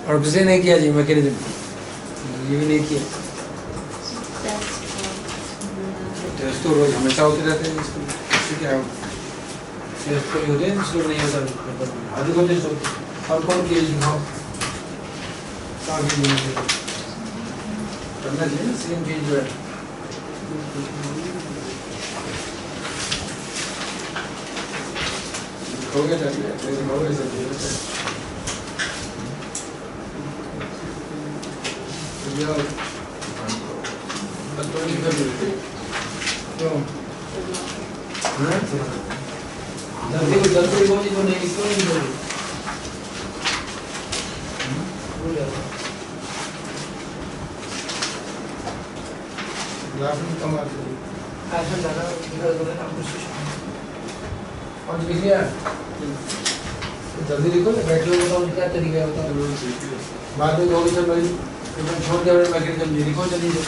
और किसी नहीं किया जी मैकेनिज्म, ये भी नहीं किया। टेस्ट तो रोज हमेशा होते रहते हैं इसको, इससे क्या होगा? टेस्ट तो होते हैं, इसको नहीं होता अधिक होते हैं। और कौन किए दिखाओ करना चाहिए ना सेम चीज जो है। हो गया चाहिए हो गया सर जल्दी जल्दी वो चीज नहीं इसको नहीं जल्दी ग्राफ में कम आती है ऐसा ज़्यादा इधर ना कुछ और लिखिए जल्दी लिखो बैठे हो बताओ क्या तरीका है बताओ बाद में कहोगे सर भाई एकदम छोड़ दिया मैकेनिज्म नहीं लिखो जल्दी से।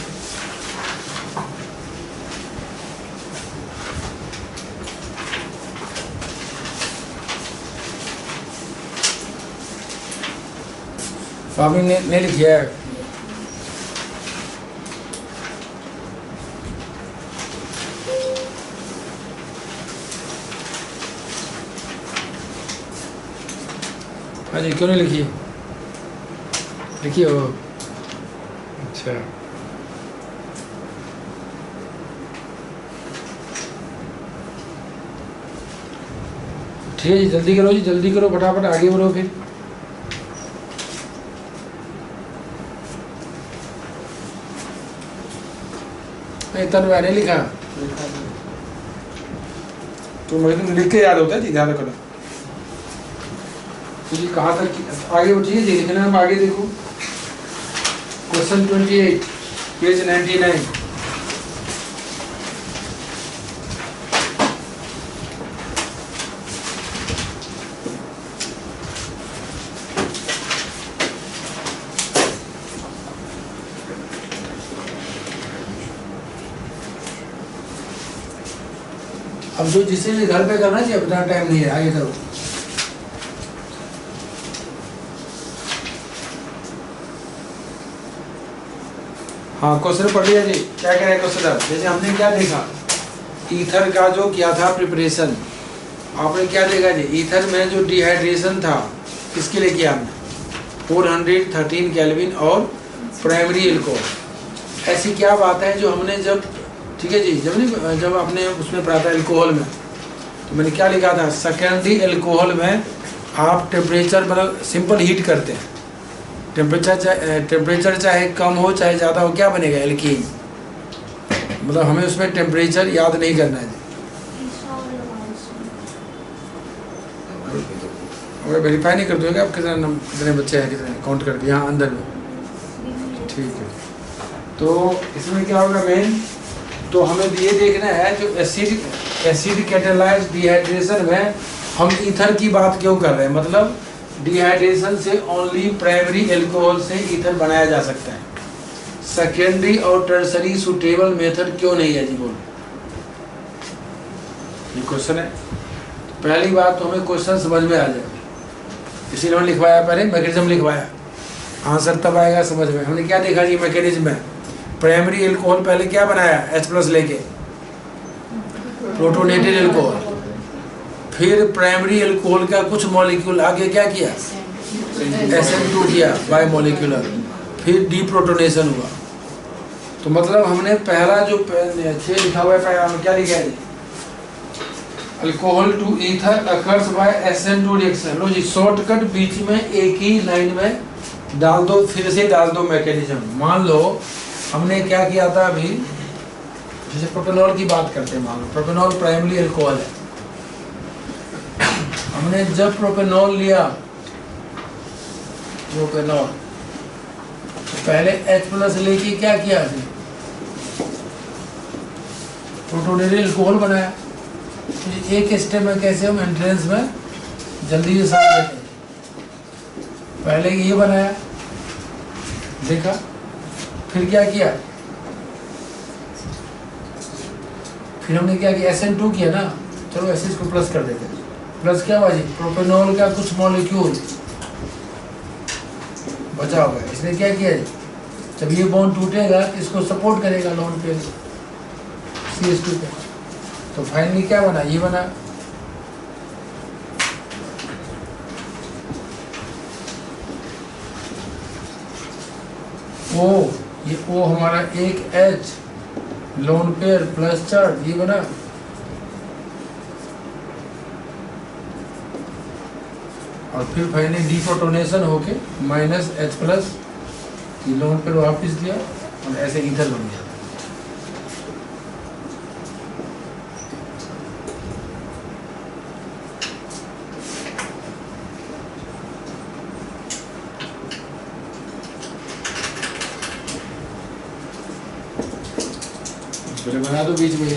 आपने नहीं लिखिया है हाँ जी, क्यों नहीं लिखी? लिखी हो? अच्छा ठीक है जी, जल्दी करो जी, जल्दी करो, फटाफट आगे बढ़ो फिर। इतना मैंने लिखा तो मुझे लिख के याद होता है जी, ध्यान रखो तो जी। कहाँ तक आगे उठिए जी, लिखना हम आगे देखो क्वेश्चन 28 पेज 99। अब जो जिसे घर पे करना चाहिए अपना टाइम नहीं है, आगे करो। हाँ क्वेश्चन पढ़ लिया जी, क्या कह रहे हैं क्वेश्चन? जैसे हमने क्या देखा, ईथर का जो किया था प्रिपरेशन, आपने क्या देखा जी? ईथर में जो डिहाइड्रेशन था किसके लिए किया हमने? 413 केल्विन और प्राइमरी अल्कोहल। ऐसी क्या बात है जो हमने जब, ठीक है जी, जब आपने उसमें पढ़ा था अल्कोहल में, तो मैंने क्या लिखा था? सेकेंडरी अल्कोहल में आप टेम्परेचर मतलब सिंपल हीट करते हैं, टेम्परेचर चाहे कम हो चाहे ज़्यादा हो, क्या बनेगा? एल्कीन। मतलब हमें उसमें टेम्परेचर याद नहीं करना है। अगर वेरीफाई नहीं कर दोगे आप कितने बच्चे हैं, कितने काउंट करके यहाँ अंदर में, ठीक है। तो इसमें क्या होगा मेन, तो हमें ये देखना है जो एसिड कैटालाइज्ड डिहाइड्रेशन में हम ईथर की बात क्यों कर रहे हैं? मतलब डिहाइड्रेशन से ओनली प्राइमरी अल्कोहल से ईथर बनाया जा सकता है, सेकेंडरी और टर्सरी सुटेबल मेथड क्यों नहीं है जी? बोलो, ये क्वेश्चन है। पहली बात तो हमें क्वेश्चन समझ में आ जाए, इसीलिए हमने लिखवाया, पहले मैकेनिज्म लिखवाया, आंसर तब आएगा समझ में। हमने क्या देखा जी मैकेनिज्म में? प्राइमरी अल्कोहल पहले क्या बनाया? H+ लेके प्रोटोनेटेड अल्कोहल, फिर प्राइमरी अल्कोहल का कुछ मॉलिक्यूल आगे क्या किया? SN2 किया बायोमोलिकुलर, फिर डीप्रोटोनेशन हुआ। तो मतलब हमने पहला जो 6 लिखा हुआ है, पहला हमने क्या लिखा है? Alcohol to ether occurs by SN2 reaction. लो जी, शॉर्टकट बीच में एक ही लाइन में डाल दो, फिर से डाल दो मैकेनिज्म। मान लो हमने क्या किया था अभी, जैसे प्रोपेनॉल की बात करते हैं, मान लो प्रोपेनॉल प्राइमरी अल्कोहल है, हमने जब प्रोपेनॉल लिया, प्रोपेनॉल तो पहले H+ लेके क्या किया? प्रोटोनेटेड अल्कोहल बनाया। तो एक स्टेप में कैसे हम एंट्रेंस में जल्दी से समझ लेते हैं। पहले ये बनाया, देखा, फिर क्या किया? फिर हमने क्या किया? SN2 किया ना, चलो ऐसे इसको प्लस कर देते हैं। प्लस क्या हुआ जी? प्रोपेनॉल का कुछ मॉलिक्यूल बचा होगा। इसने क्या किया जी, जब ये बॉन्ड टूटेगा तो इसको सपोर्ट करेगा लोन पे CH2 पे। तो फाइनली क्या बना, ये बना। ओ, ये O हमारा एक H lone pair plus charge, ये बना। और फिर फाइनली डीप्रोटोनेशन होके -H+, ये लोन पेयर वापस दिया और ऐसे ईथर बन गया। बना दो बीच में।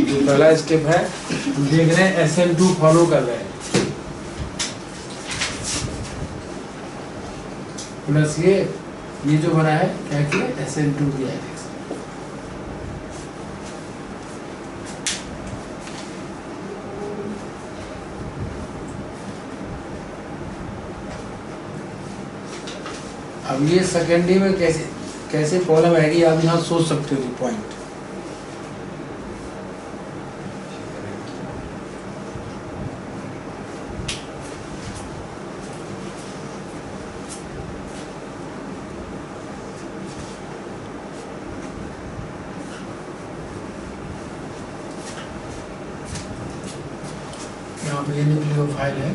जो पहला स्टेप है, देख रहे हैं SN2 फॉलो कर रहे हैं, प्लस ये जो बना है क्या किया, SN2 किया है। अब ये सेकेंडरी में कैसे प्रॉब्लम आएगी, आप यहाँ सोच सकते हो पॉइंट। यहाँ पे ये न्यूक्लियोफाइल है,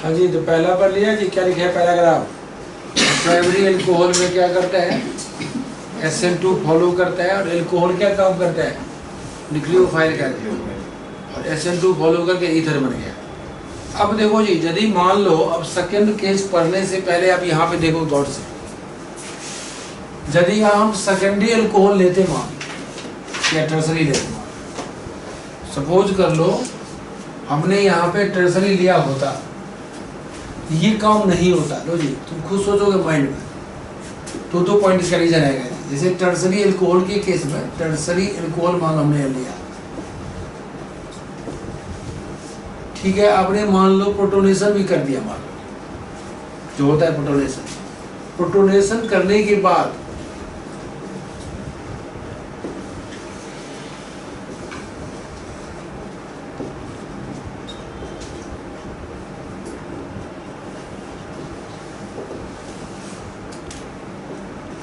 हाँ जी। तो पहला पढ़ लिया जी, क्या लिखा है पैराग्राफ। प्राइमरी एल्कोहल में क्या करता है, SN2 फॉलो करता है, और एल्कोहल क्या काम करता है, न्यूक्लियोफाइल कहते हैं, और SN2 फॉलो करके ईथर बन गया। अब देखो जी, यदि मान लो, अब सेकंड केस पढ़ने से पहले आप यहाँ पे देखो गौर से, यदि हम सेकेंडरी एल्कोहल लेते मान, या टर्सरी लेते मान, सपोज कर लो हमने यहाँ पे टर्सरी लिया होता, ये काम नहीं होता। लो जी, तुम खुद सोचोगे माइंड में, तो पॉइंट इसका रीजन है। जैसे टर्सरी एल्कोहल के केस में, टर्सरी एल्कोहल मान हमने लिया, ठीक है, आपने मान लो प्रोटोनेशन भी कर दिया, मान लो जो होता है प्रोटोनेशन करने के बाद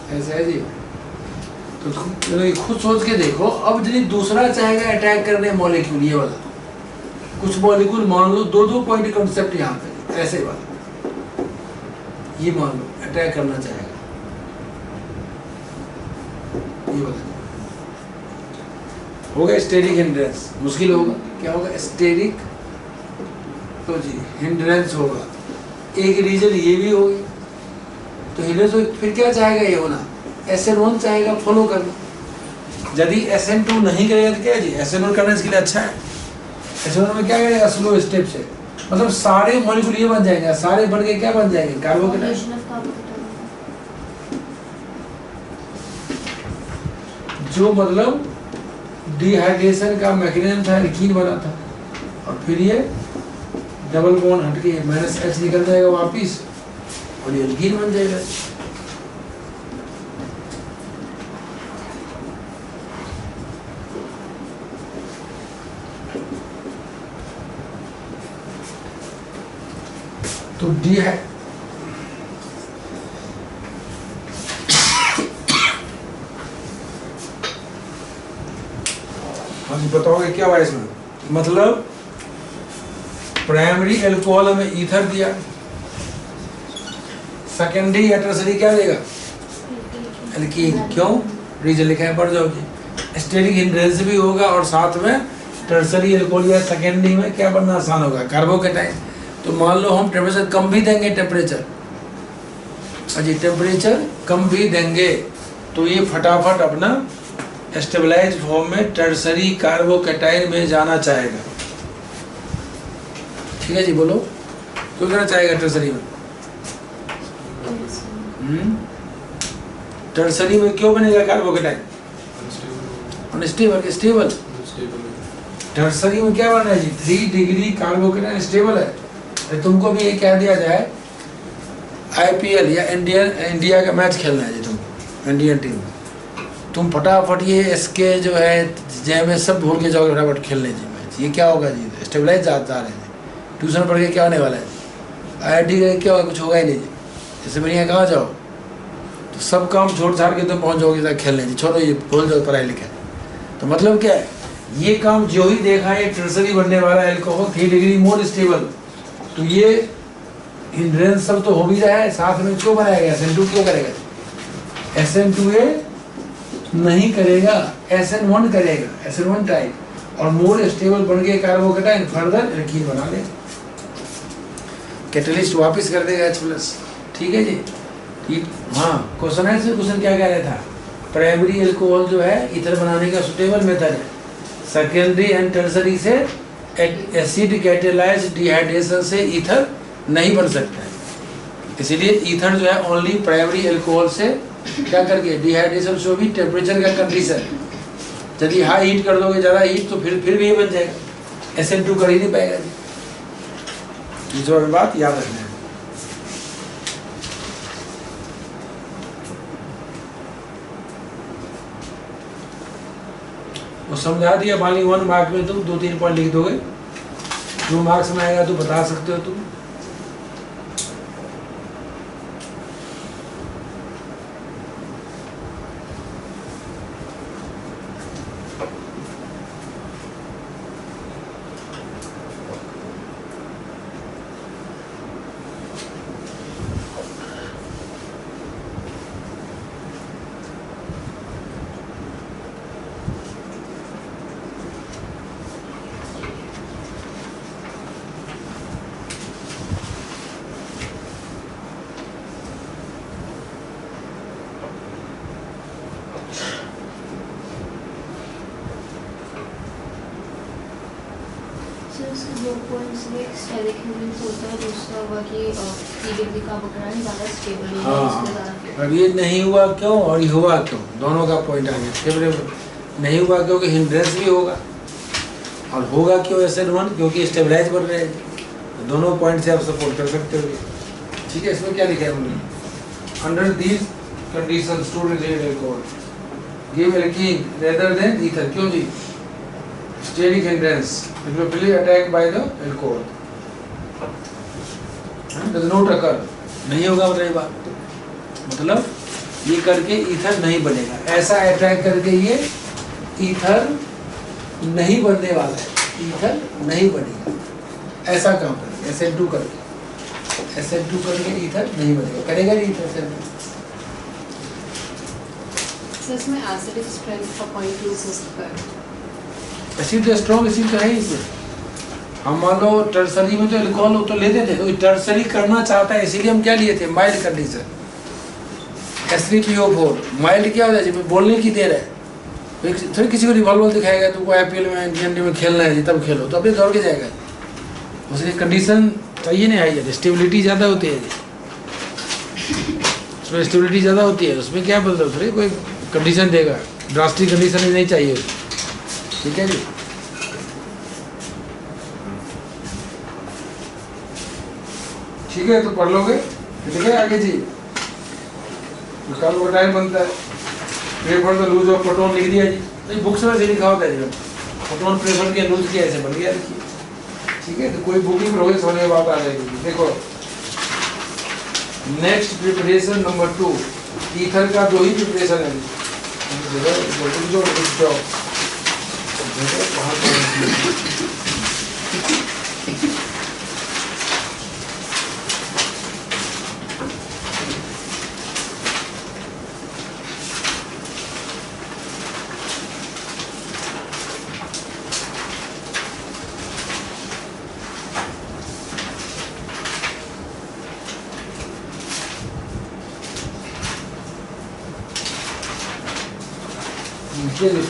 ऐसा है जी। तो खुद सोच के देखो, अब यदि दूसरा चाहेगा अटैक करने मॉलिक्यूल, ये वाला कुछ मॉलिक्यूल मान लो, दो पॉइंट कॉन्सेप्ट यहाँ पे ऐसे वाला, ये मान लो अटैक करना चाहेगा, ये वाला होगा स्टेरिक हिंड्रेंस, मुश्किल होगा। क्या होगा, स्टेरिक, तो जी हिंड्रेंस होगा। एक रीजन ये भी होगी, तो हिंड्रेंस फिर क्या चाहेगा, ये होना SN1 चाहेगा फॉलो करना। यदि SN2 नहीं करेगा तो क्या है जी, SN1 करना इसके लिए अच्छा है। SN1 में क्या करेगा, स्लो स्टेप से, मतलब सारे मॉलिक्यूल ये बन जाएंगे, सारे बन के क्या बन जाएंगे, कार्बोकेटाइन। जो मतलब डिहाइड्रेशन का मैकेनिज्म था, एल्कीन बना था, और फिर ये डबल बॉन्ड हटके -H निकल जाएगा वापिस, और ये एल्कीन बन जाएगा। तो डी है, हाँ जी बताओगे क्या हुआ इसमें? मतलब प्राइमरी एल्कोहल हमें ईथर दिया, सेकेंडरी या टर्सरी क्या देगा? एल्कीन। क्यों? रीजन लिखा है, पढ़ जाओगे। स्टेरिक हिंड्रेंस भी होगा और साथ में टर्सरी एल्कोहल या सेकेंडरी में क्या बनना आसान होगा? कार्बोकेटाइन। तो मान लो हम टेम्परेचर कम भी देंगे, टेम्परेचर अजी टेम्परेचर कम भी देंगे तो ये फटाफट अपना स्टेबलाइज फॉर्म में टर्सरी कार्बोकेटाइन में जाना चाहेगा। ठीक है जी, बोलो क्यों करना चाहेगा टर्सरी में? टर्सरी में क्यों बनेगा कार्बोकेटाइन? अनस्टेबल। स्टेबल टर्सरी में क्या बना है जी? 3 डिग्री कार्बोकेटाइन स्टेबल है। तुमको भी ये क्या दिया जाए, आईपीएल या इंडिया का मैच खेलना है जी, तुमको इंडियन टीम, तुम फटाफट ये इसके जो है जैमे सब भूल के जाओगे फटाफट खेलने जी मैच। ये क्या होगा जी? स्टेबलाइज जा रहे हैं। ट्यूशन पढ़ के क्या होने वाला है? आईआईटी का क्या होगा? कुछ होगा ही नहीं जी। इससे बढ़िया कहाँ जाओ, तो सब काम छोड़ छाड़ के तुम पहुँच जाओगे खेलने जी। छोड़ो ये, भूल जाओ पढ़ाई लिखाई। तो मतलब क्या है, ये काम जो ही देखा है टर्सरी बनने वाला है अल्कोहल 3 डिग्री मोर स्टेबल, तो ये हिंड्रेंस सब तो हो भी रहा है, साथ में क्यों बनाया गया? SN2 क्यों करेगा? SN2A नहीं करेगा, SN1 करेगा, SN1 टाइप, और मोर स्टेबल बन गए कार्बोकेटाइन, फर्दर एल्कीन बना ले, कैटलिस्ट वापस कर देगा H+। ठीक है जी, ठीक। हाँ क्वेश्चन है, क्वेश्चन क्या कह रहा था? प्राइमरी अल्कोहल जो है ईथर बनाने का सुटेबल मेथड है, सेकेंडरी एंड टर्सरी से एसिड कैटेलाइज डिहाइड्रेशन से ईथर नहीं बन सकता है। इसीलिए ईथर जो है ओनली प्राइमरी अल्कोहल से क्या करके डिहाइड्रेशन से भी टेम्परेचर का कंडीशन, यदि हाई हीट कर दोगे ज़्यादा हीट तो फिर भी ये बन जाएगा, SN2 कर ही नहीं पाएगा जी। जो बात याद रखना है। वो समझा दिया, मान ली 1 मार्क में तुम 2-3 पॉइंट लिख दोगे, 2 मार्क्स में आएगा तो बता सकते हो तुम। अब ये नहीं हुआ क्यों और ये हुआ क्यों, दोनों का पॉइंट आ गया। नहीं हुआ क्योंकि हिंड्रेंस भी होगा, और होगा क्यों SN1 क्योंकि स्टेबलाइज बन रहे हैं। दोनों पॉइंट से आप सपोर्ट कर सकते हो। ठीक है, इसमें क्या लिखा है हमने? Under these conditions to relate alcohol give alkene rather than ether. क्यों जी? Steric hindrance equilibrium attack by the alcohol does not occur. नहीं होगा मतलब ये बात, मतलब ये करके ईथर नहीं बनेगा, ऐसा अटैक करके ये ईथर नहीं बनने वाला है, ईथर नहीं बनेगा, ऐसा काम करेगा। SN2 करके ईथर नहीं बनेगा, करेगा नहीं ईथर SN2। इसमें एसिडिक स्ट्रेंथ का पॉइंट यूज हो सकता है। एसिड तो स्ट्रॉन्ग एसिड तो है ही इसमें। हम मान लो टर्सरी में तो अल्कोहल तो लेते थे, तो टर्सरी करना चाहता है, इसीलिए हम क्या लिए थे? Mild condition H3PO4। माइल्ड क्या होता है? जब बोलने की देर है, फिर किसी को रिवॉल्वर दिखाएगा, तुमको IPL में इंडियन टीम में खेलना है जी, तब खेलो, तो अपने दौड़ के जाएगा। उसकी कंडीशन चाहिए नहीं आई, स्टेबिलिटी ज़्यादा होती है जी, उसमें स्टेबिलिटी ज़्यादा होती है, उसमें क्या बोलते हो? फिर कोई कंडीशन देगा, ड्रास्टिक कंडीशन ही नहीं चाहिए। ठीक है जी, ठीक है, तो पढ़ लोगे। ठीक है, आगे जी कार्बोकेटाइन बनता है, prefer the lose of proton लिख दिया जी, नहीं बुक्स में से लिखा होता है जी, प्रोटॉन प्रेफर के लूज किया ऐसे बन गया, देखिए। ठीक है, तो कोई बुकिंग पढ़ोगे समझ में बात आ जाएगी। देखो नेक्स्ट प्रिपरेशन नंबर 2, ईथर का जो ही प्रिपरेशन है जो देखो बाहर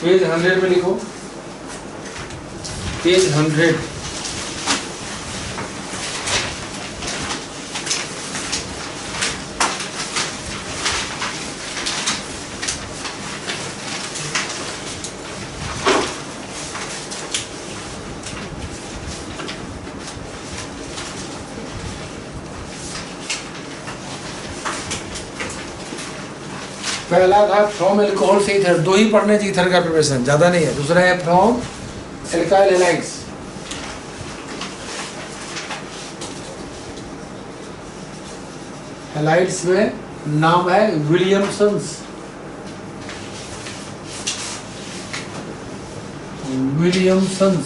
पेज 100 में लिखो, पेज 100। पहला था फ्रॉम एल्कोहल से ईथर, दो ही पढ़ने चाहिए ईथर का प्रिपरेशन, ज्यादा नहीं है। दूसरा है फ्रॉम एल्काइल हैलाइड्स, हैलाइड्स में नाम है Williamson's, Williamson's,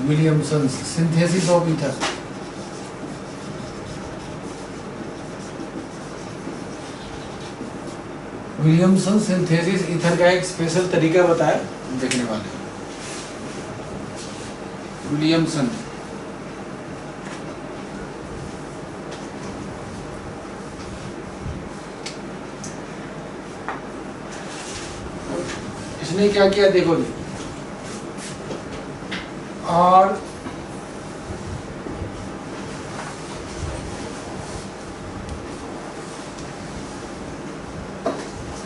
Williamson's synthesis of ether. Williamson synthesis ether का एक स्पेशल तरीका बताया देखने वाले। विलियमसन इसने क्या किया देखो जी, और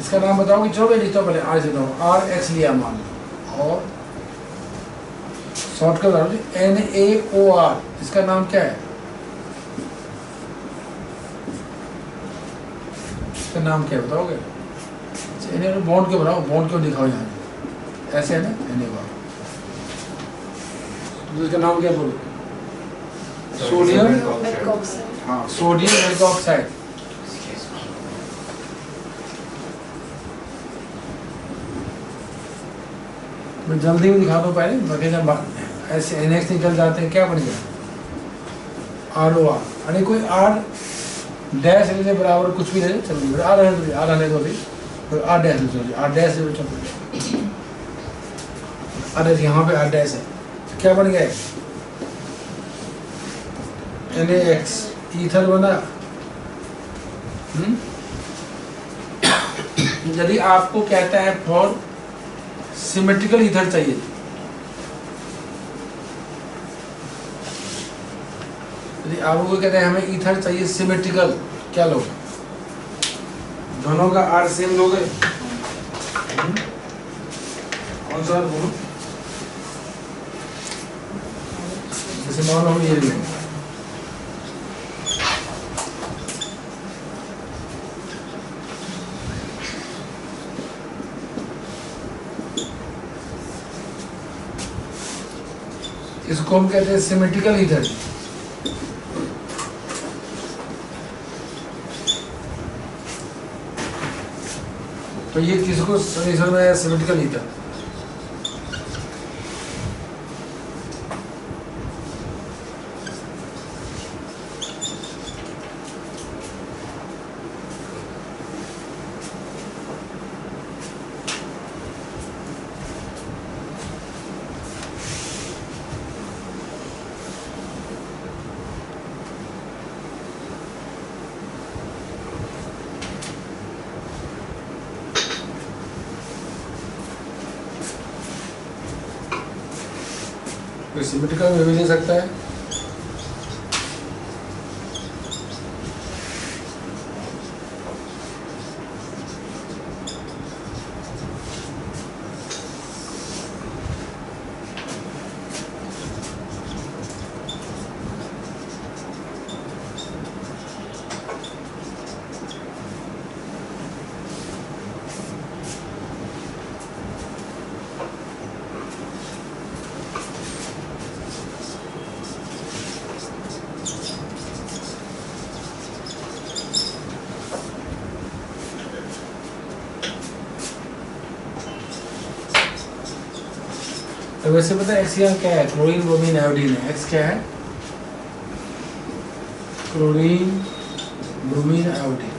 इसका नाम बताओ कि जो भी लिखता हूँ पहले आर से आर एक्स लिया मान लो, और शॉर्टकट डालो NaOR, इसका नाम क्या है, इसका नाम क्या है बताओगे? बॉन्ड क्यों बनाओ, बॉन्ड क्यों दिखाओ यहाँ ऐसे है ना NaOR, तो इसका नाम क्या बोलो? सोडियम, हाँ सोडियम हाइड्रोक्साइड। मैं जल्दी में दिखा दूँ पहले, बाकी जब ऐसे NX निकल जाते हैं क्या बन गया? ROR, अरे कोई R डैश लेने बराबर कुछ भी नहीं, चल रही R रहने दो, R रहने दो अभी, तो R डैश ले चलो, R डैश ले चलो, अरे यहाँ पे R डैश है, क्या बन गया? NaX ईथर बना। यदि आपको कहता है फॉर सिमेट्रिकल ईथर चाहिए, यदि आपको कहते हैं हमें ईथर चाहिए सिमेट्रिकल, क्या लोगे? दोनों का आर सेम लोगे? कौन सा बोलो? जैसे मान लो ये लेंगे, इसको हम कहते हैं सिमेट्रिकल ईथर। तो ये किसको समीकरण में है? Symmetrical ether. सिमेट्रिकल में भी ले सकता है, तो वैसे पता है HCl क्या है? क्लोरीन ब्रोमीन आयोडीन है। X क्या है? Chlorine bromine iodine.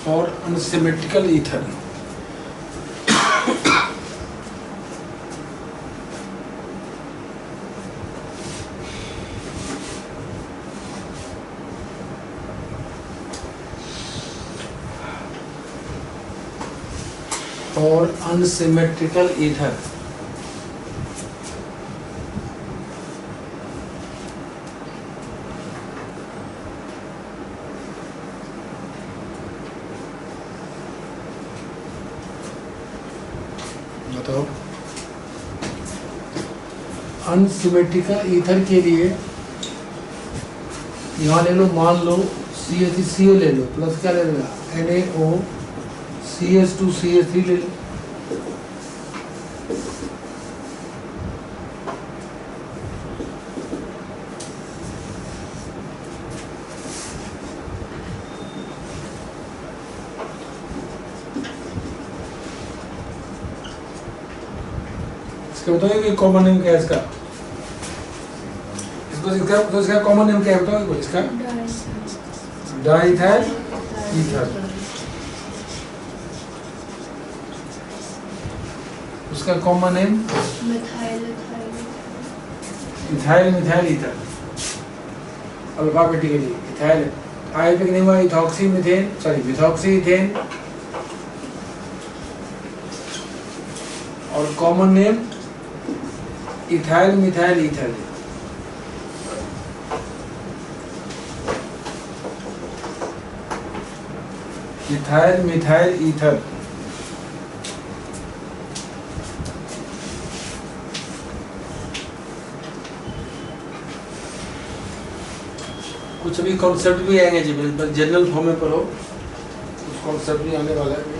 और अनसिमेट्रिकल ईथर। और अनसिमेट्रिकल ईथर। बताओ। अनसिमेट्रिकल ईथर के लिए यहाँ ले लो, मान लो CH3CO ले लो, प्लस क्या ले लेगा NaO CH2CH3 ले लो। इसका बताओ कि कॉमन नेम क्या है इसका? इसका कॉमन नेम क्या है बताओ इसका? Diethyl ether. उसका common name ethyl methyl ether. Alphabetically ethyl, आयोगिक नेम है ethoxy methane, sorry methoxy ethane. और common name ethyl methyl ether. Ethyl methyl ether. कुछ भी कॉन्सेप्ट भी आएंगे जी, जनरल फॉर्म में पढ़ो, कुछ कॉन्सेप्ट भी आने वाला है।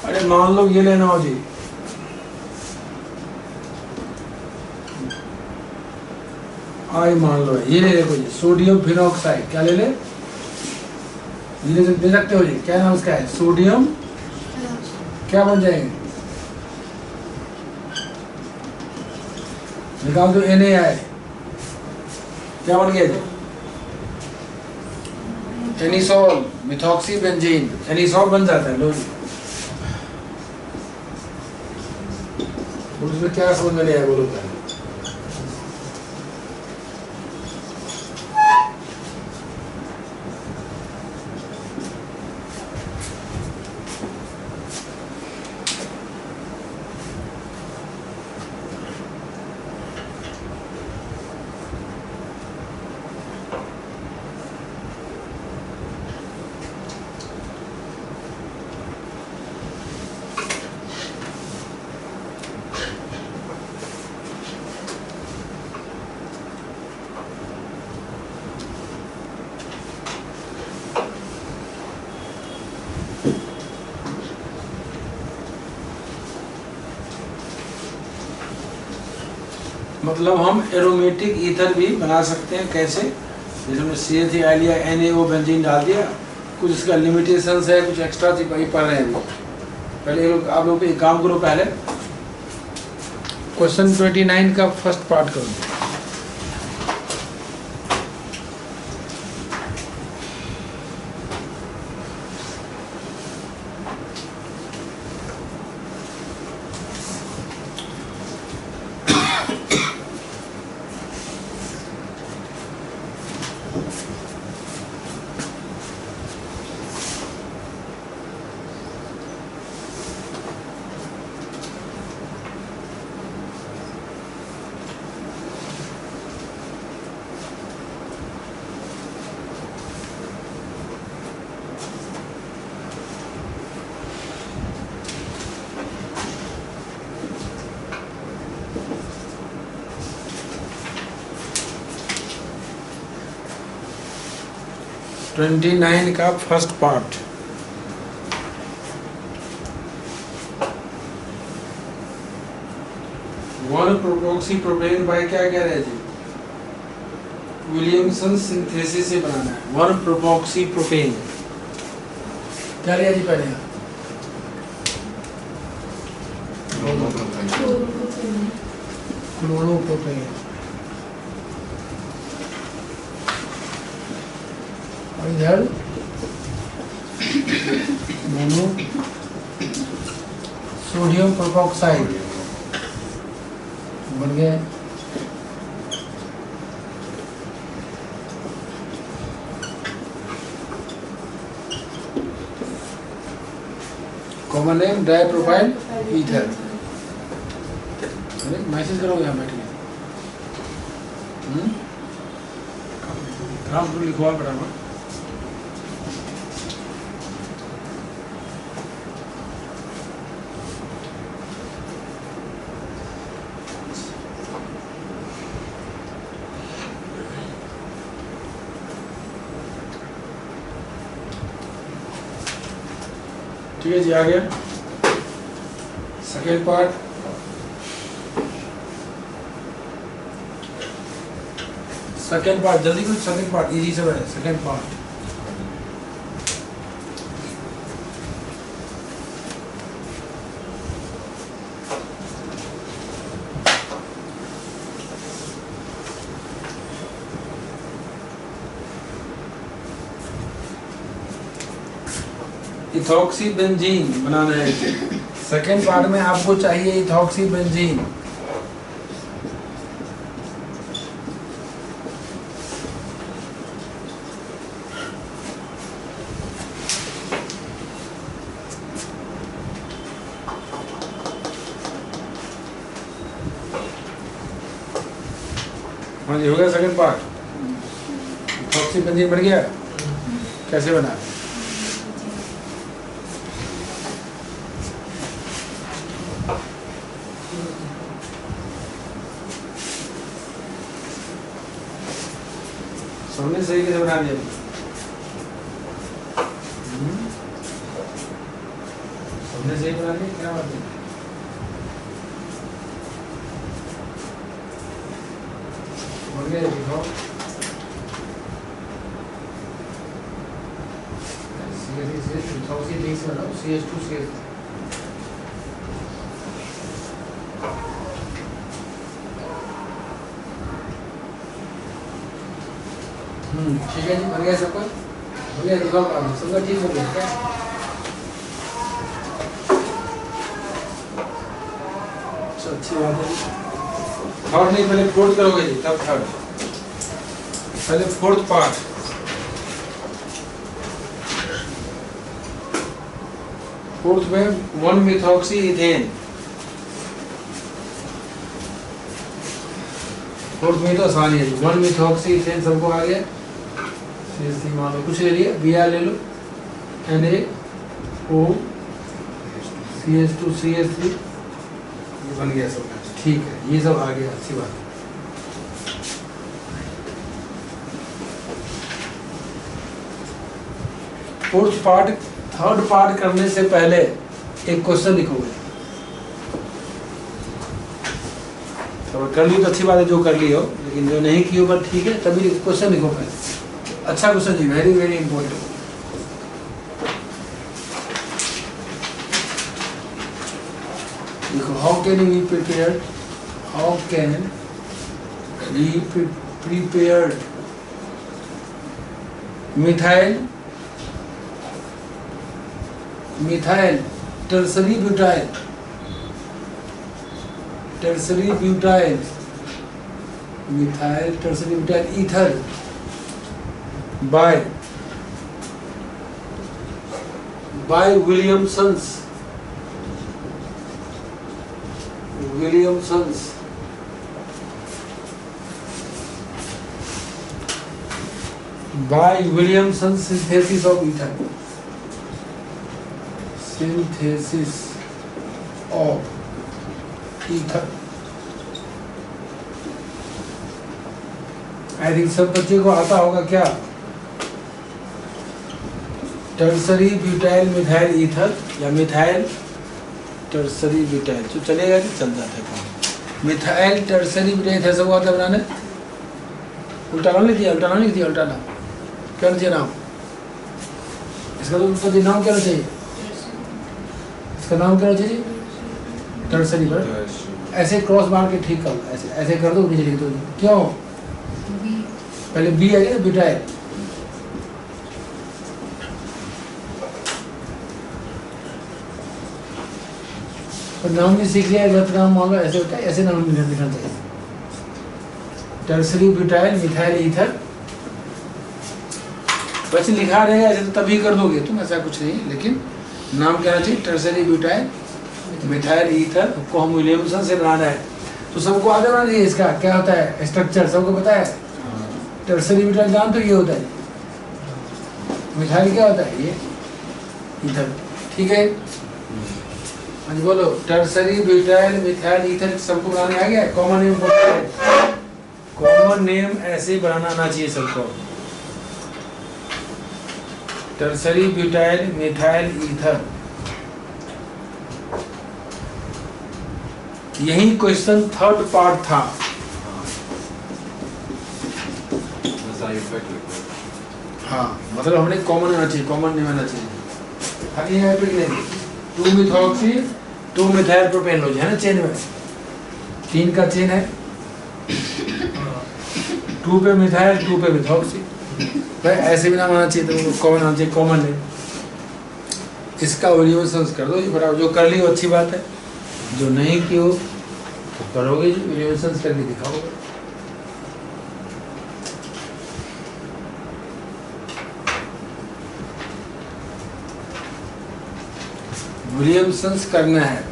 अरे मान लो ये लेना हो जी, आई मान लो ये ले देखो जी, सोडियम फिनॉक्साइड। क्या ले ले? ये दे सकते हो जी, क्या नाम इसका है? सोडियम क्या बन जाएंगे? निकाल दो NaI, क्या बन गया जी? एनिसोल मिथॉक्सी बेंजीन, एनिसोल बन जाता है। लो जी, उसमें क्या समझ में नहीं आया बोलो पहले? मतलब हम एरोमेटिक ईथर भी बना सकते हैं। कैसे? जैसे हमने CH3 लिया, NaO बेंजीन डाल दिया, कुछ इसका लिमिटेशंस है, कुछ एक्स्ट्रा चीज पढ़ रहे हैं। पहले आप लोग एक काम करो, पहले क्वेश्चन 29 का फर्स्ट पार्ट करो। 29 का first part. One propoxy propane by क्या कह रहे हैं जी? विलियमसन सिंथेसिस से बनाना है। वन प्रोपोक्सी प्रोपेन क्या लिया जी पहले? क्लोरोप्रोपेन। और इधर मोनो सोडियम प्रोपोक्साइड बन गए। Common name di propyl ether. Message करोगे हम बैठ के? काम तो लिखवा बराबर। ठीक है जी, आ गया सेकेंड पार्ट। सेकेंड पार्ट जल्दी कुछ, सेकेंड पार्ट इजी से बने। सेकेंड पार्ट इथॉक्सी बेंजीन बनाना है। सेकेंड पार्ट में आपको चाहिए इथॉक्सी बेंजीन। हाँ जी, हो गया सेकेंड पार्ट। इथॉक्सी बेंजीन बन गया। कैसे बना? सबने सही कैसे बना दिया? सबने सही बना दिया, क्या बात है? बन गया, दिखाओ। CH2CH ठीक है जी, बन गया सबका। बन गया, दिखाओ काम सबका ठीक हो गया क्या? अच्छी बात है। थर्ड नहीं, पहले फोर्थ करोगे जी, तब थर्ड। पहले फोर्थ पार्ट। फोर्थ में 1 मिथॉक्सी इथेन। फोर्थ में तो आसानी है जी। 1 मिथॉक्सी इथेन सबको आ गया। CH3 मान लो, कुछ ले लिया, Br ले लो, NaO CH2CH3, ये बन गया सब। ठीक है, ये सब आ गया, अच्छी बात है। फोर्थ पार्ट, थर्ड पार्ट करने से पहले एक क्वेश्चन लिखोगे। तो कर ली तो अच्छी बात है, जो कर ली हो, लेकिन जो नहीं की हो पर ठीक है, तभी क्वेश्चन लिखो पहले। अच्छा क्वेश्चन जी, वेरी वेरी इंपॉर्टेंट। देखो, how can we prepare, how can we prepare methyl tertiary butyl methyl tertiary butyl ether by Williamson's synthesis of ether, I think सब बच्चे को आता होगा क्या? टर्सरी ब्यूटाइल मिथाइल ईथर या मिथाइल टर्सरी ब्यूटाइल तो चलेगा कि चल जाता है काम। मिथाइल टर्सरी ब्यूटाइल ईथर सब आता है बनाने। उल्टा नाम लिख दिया, उल्टा नाम लिख दिया, उल्टा नाम क्या चाहिए नाम इसका? तो उसका नाम क्या चाहिए? इसका नाम क्या चाहिए? टर्सरी पर ऐसे क्रॉस मार के ठीक कर, ऐसे ऐसे कर दो, नीचे लिख दो। क्यों? पहले बी आ गया ब्यूटाइल, और नाम भी सीख लिया, गलत नाम मांगा ऐसे होता है, ऐसे नाम लिखना चाहिए। टर्सरी ब्यूटाइल मिथाइल ईथर, वैसे लिखा रहेगा ऐसे तो तभी कर दोगे तुम, ऐसा कुछ नहीं, लेकिन नाम क्या चाहिए? टर्सरी ब्यूटाइल मिथाइल ईथर को हम विलियमसन से बनाना है तो सबको आगे बना दिए। इसका क्या होता है स्ट्रक्चर सबको पता है? टर्सरी ब्यूटाइल नाम तो ये होता है, मिथाइल क्या होता है? ये ईथर, ठीक है। आज बोलो टर्सरी ब्यूटाइल मिथाइल ईथर सबको बनाने आ गया। कॉमन नेम, कॉमन नेम ऐसे बनाना आना चाहिए सबको। टर्सरी ब्यूटाइल मिथाइल ईथर, यही क्वेश्चन थर्ड पार्ट था। हाँ मतलब हमने कॉमन आना चाहिए, कॉमन नेम आना चाहिए। अब ये है 2 मिथॉक्सी 2 मिथाइल प्रोपेनोज है ना, चेन में 3 का चेन है, 2 पे मिथाइल 2 पे मिथॉक्सी, भाई ऐसे भी नाम आना चाहिए तो कॉमन आना चाहिए, कॉमन नेम। इसका विलियमसन कर दो, बराबर जो कर ली वो अच्छी बात है, जो नहीं की हो तो करोगे जी, विलियमसन करके दिखाओगे। विलियमसन करना है।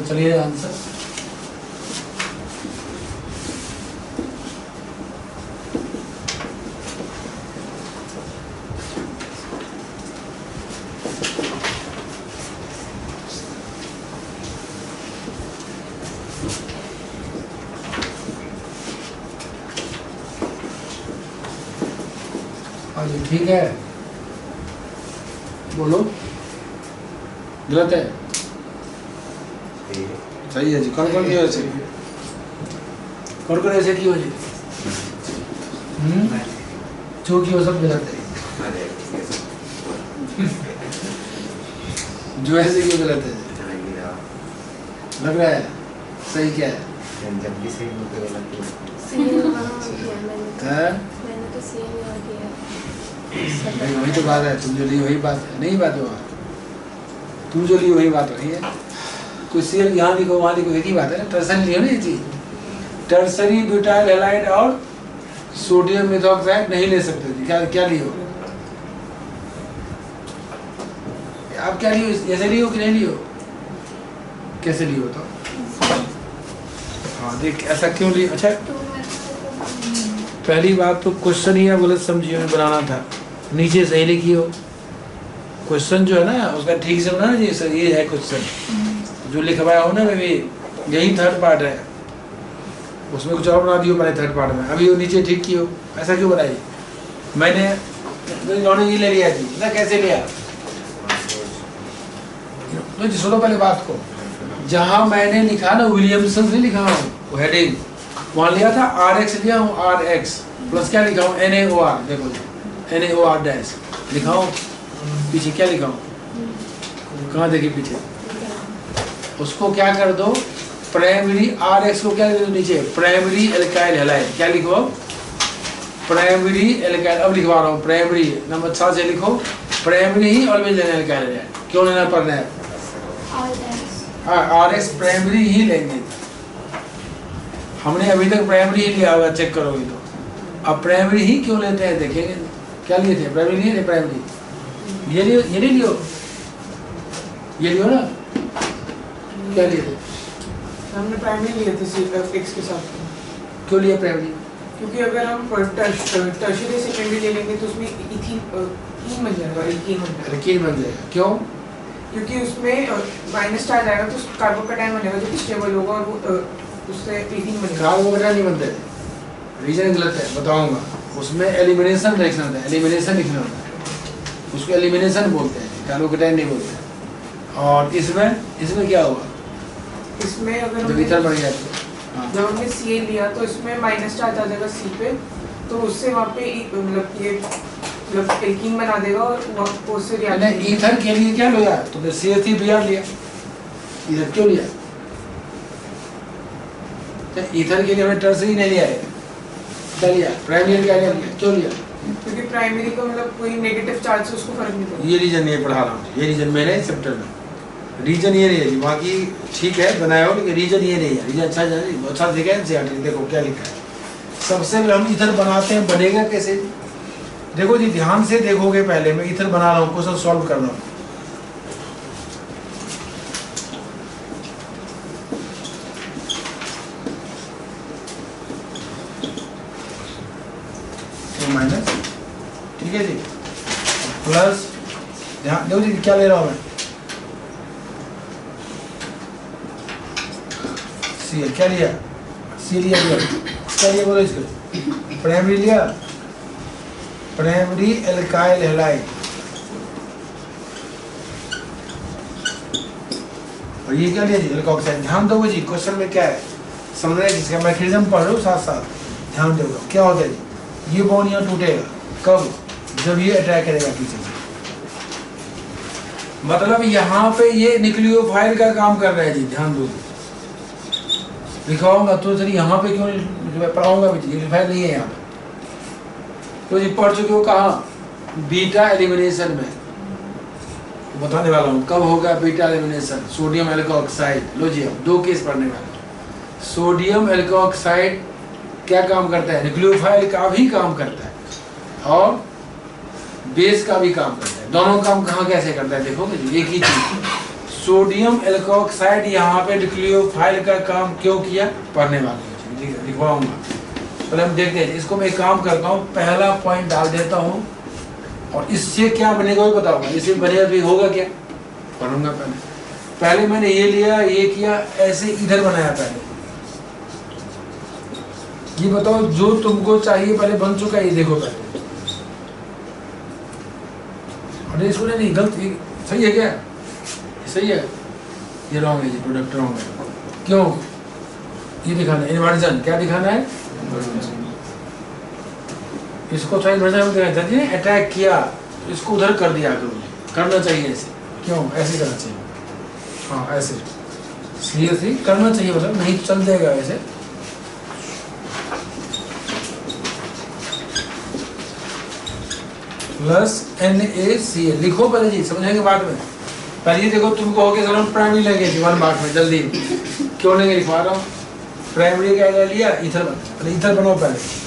चलिए आंसर ठीक है, बोलो गलत है सही है जी। कौन कौन किया ऐसे, कौन कौन ऐसे किया जी? जो की वो सब गलत है, जो ऐसे क्यों गलत है? लग रहा है सही क्या है? जब भी सही होते गलत मैंने तो सेम यहाँ किया। वही तो बात है, तुम जो ली वही बात है, नहीं बात है वहाँ, तुम जो ली वही बात हो रही है। कोई सीएल यहाँ लिखो वहाँ लिखो एक ही बात है। टर्सरी लियो ना ये चीज, टर्सरी ब्यूटाइल हैलाइड और सोडियम मेथॉक्साइड नहीं ले सकते थे। क्या क्या लियो आप? क्या लियो? ऐसे लियो कि नहीं लियो? कैसे लियो तो? हाँ देख ऐसा क्यों लियो? अच्छा पहली बात तो क्वेश्चन ही गलत समझियो में बनाना था, नीचे सही लिखियो। क्वेश्चन जो है ना उसका ठीक से बनाना चाहिए। ये है क्वेश्चन जो लिखवाया हो ना, मैं यही थर्ड पार्ट है, उसमें कुछ और बना दियो मैंने थर्ड पार्ट में, अभी वो नीचे ठीक कियो। ऐसा क्यों बनाई? मैंने इन्होंने ये ले लिया जी ना, कैसे लिया? तो सुनो पहले बात को, जहाँ मैंने लिखा ना विलियमसन नहीं लिखा हूँ वो हेडिंग, वहाँ लिया था RX लिया हूँ, RX प्लस क्या लिखा हूँ NaOR। देखो NaOR डैश लिखा हूँ, पीछे क्या लिखा हूँ? कहाँ देखिए पीछे, उसको क्या कर दो प्राइमरी RX को क्या लिख दो नीचे, प्राइमरी एल्काइल हैलाइड। क्या लिखो? Primary alkyl. अब लिखवा रहा हूँ प्राइमरी, नंबर 7 से लिखो प्राइमरी ही ऑलवेज लेना एल्काइल हैलाइड। क्यों लेना पड़ना है? RX प्राइमरी ही लेंगे, हमने अभी तक प्राइमरी ही लिया होगा, चेक करोगे तो। अब प्राइमरी ही क्यों लेते हैं देखेंगे। क्या लिए थे? प्राइमरी लिए थे, प्राइमरी ये लियो, ये नहीं लियो, ये लियो ना। क्या लिए थे? हमने प्राइमरी लिए थे एक्स के साथ, क्यों लिया प्राइमरी? क्योंकि अगर हम टर्शियरी सेकेंडरी ले लेंगे तो उसमें ईथीन बन जाएगा, एल्कीन बन जाएगा। एल्कीन बन जाएगा, क्यों? क्योंकि उसमें माइनस चार्ज आएगा तो कार्बोकैटायन बनेगा जो कि स्टेबल होगा और वो उससे एथीन बनेगा। कार्बोकैटायन नहीं बनते, रीजन गलत है, बताऊंगा। उसमें एलिमिनेशन रिएक्शन होता है, एलिमिनेशन लिखना होता है, उसको एलिमिनेशन बोलते हैं, कार्बोकैटायन नहीं बोलते हैं। और इसमें क्या होगा? इसमें अगर जब ईथर बन गया तो जब हमने Cl लिया तो इसमें माइनस चार्ज आ जाएगा C पे, तो उससे वहाँ पे मतलब ये मतलब एल्कीन बना देगा और वहाँ पे उससे मैंने ईथर के लिए क्या लिया? तुमने CH3Br लिया, ईथर क्यों लिया? ईथर के लिए हमें टर्सरी नहीं लिया है, क्या लिया? प्राइमरी क्या लिया? क्यों लिया? क्योंकि प्राइमरी का मतलब कोई नेगेटिव चार्ज से उसको फर्क नहीं पड़ता। ये रीजन नहीं पढ़ा रहा हूँ, ये रीजन मेरे चैप्टर में रीजन ये नहीं है, बाकी ठीक है बनाया हो, लेकिन रीजन ये नहीं है। रीजन अच्छा दिखा है, देखो क्या लिखा है। सबसे पहले हम ईथर बनाते हैं, बनेगा कैसे? देखो जी, ध्यान से देखोगे, पहले मैं ईथर बना रहा हूँ, क्वेश्चन सॉल्व कर रहा हूँ। माइनस, ठीक है जी, प्लस, ध्यान देखो जी क्या ले रहा हूँ मैं, सी क्या लिया? सी लिया, क्या लिया बोलो इसको? प्राइमरी लिया, प्राइमरी एल्काइल हैलाइड, और ये क्या लिया जी? एल्कोक्साइड। ध्यान दोगे जी, क्वेश्चन में क्या है समझ रहे हैं, जिसका मैकेनिज्म पढ़ रहे हो साथ साथ ध्यान दोगे। क्या होता है जी? ये बॉन्ड यहाँ टूटेगा कब? जब ये अटैक करेगा पीछे से, मतलब यहाँ पे ये न्यूक्लियोफाइल का काम कर रहा है जी, ध्यान दो। लिखाऊंगा तो सर यहाँ पे क्यों पढ़ाऊंगा भी, न्यूक्लियोफाइल नहीं है यहाँ पे, तो जी पढ़ चुके हो कहाँ? बीटा एलिमिनेशन में बताने वाला हूँ कब होगा बीटा एलिमिनेशन। सोडियम एल्कोऑक्साइड, लो जी अब 2 केस पढ़ने वाले। सोडियम एल्कोऑक्साइड क्या काम करता है? न्यूक्लियोफाइल का भी काम करता है और बेस का भी काम करता है। दोनों काम कहाँ कैसे करता है देखोगे जी, एक ही चीज। सोडियम एल्कोऑक्साइड यहाँ पे न्यूक्लियोफाइल का काम क्यों किया? पढ़ने वाले लिखवाऊंगा, पहले हम देखते हैं। इसको मैं एक काम करता हूँ, पहला पॉइंट डाल देता हूँ और इससे क्या बनेगा वो बताऊंगा। इससे बनेगा भी होगा क्या, पढ़ूंगा। पहले मैंने ये लिया, ये किया, ऐसे इधर बनाया पहले। ये बताओ जो तुमको चाहिए पहले बन चुका है, ये देखो पहले। अरे इसको नहीं, गलत, सही है क्या? सही है, ये रॉन्ग है जी, प्रोडक्ट रॉन्ग है। क्यों? ये दिखाना है इन्वर्जन, क्या दिखाना है? इसको थोड़ा इन्वर्जन दिखाना चाहिए। अटैक किया इसको उधर कर दिया, करना चाहिए ऐसे। क्यों ऐसे करना चाहिए? हाँ ऐसे सीरियसली करना चाहिए, मतलब नहीं चल जाएगा ऐसे। प्लस NaCl लिखो पहले जी, समझेंगे बाद में। पहले देखो तुमको हो गया सर हम प्राइमरी लेंगे 1 मार्क में, जल्दी क्यों लेंगे लिखवा रहा हूँ। प्राइमरी क्या लिया? ईथर बना, ईथर बनाओ पहले।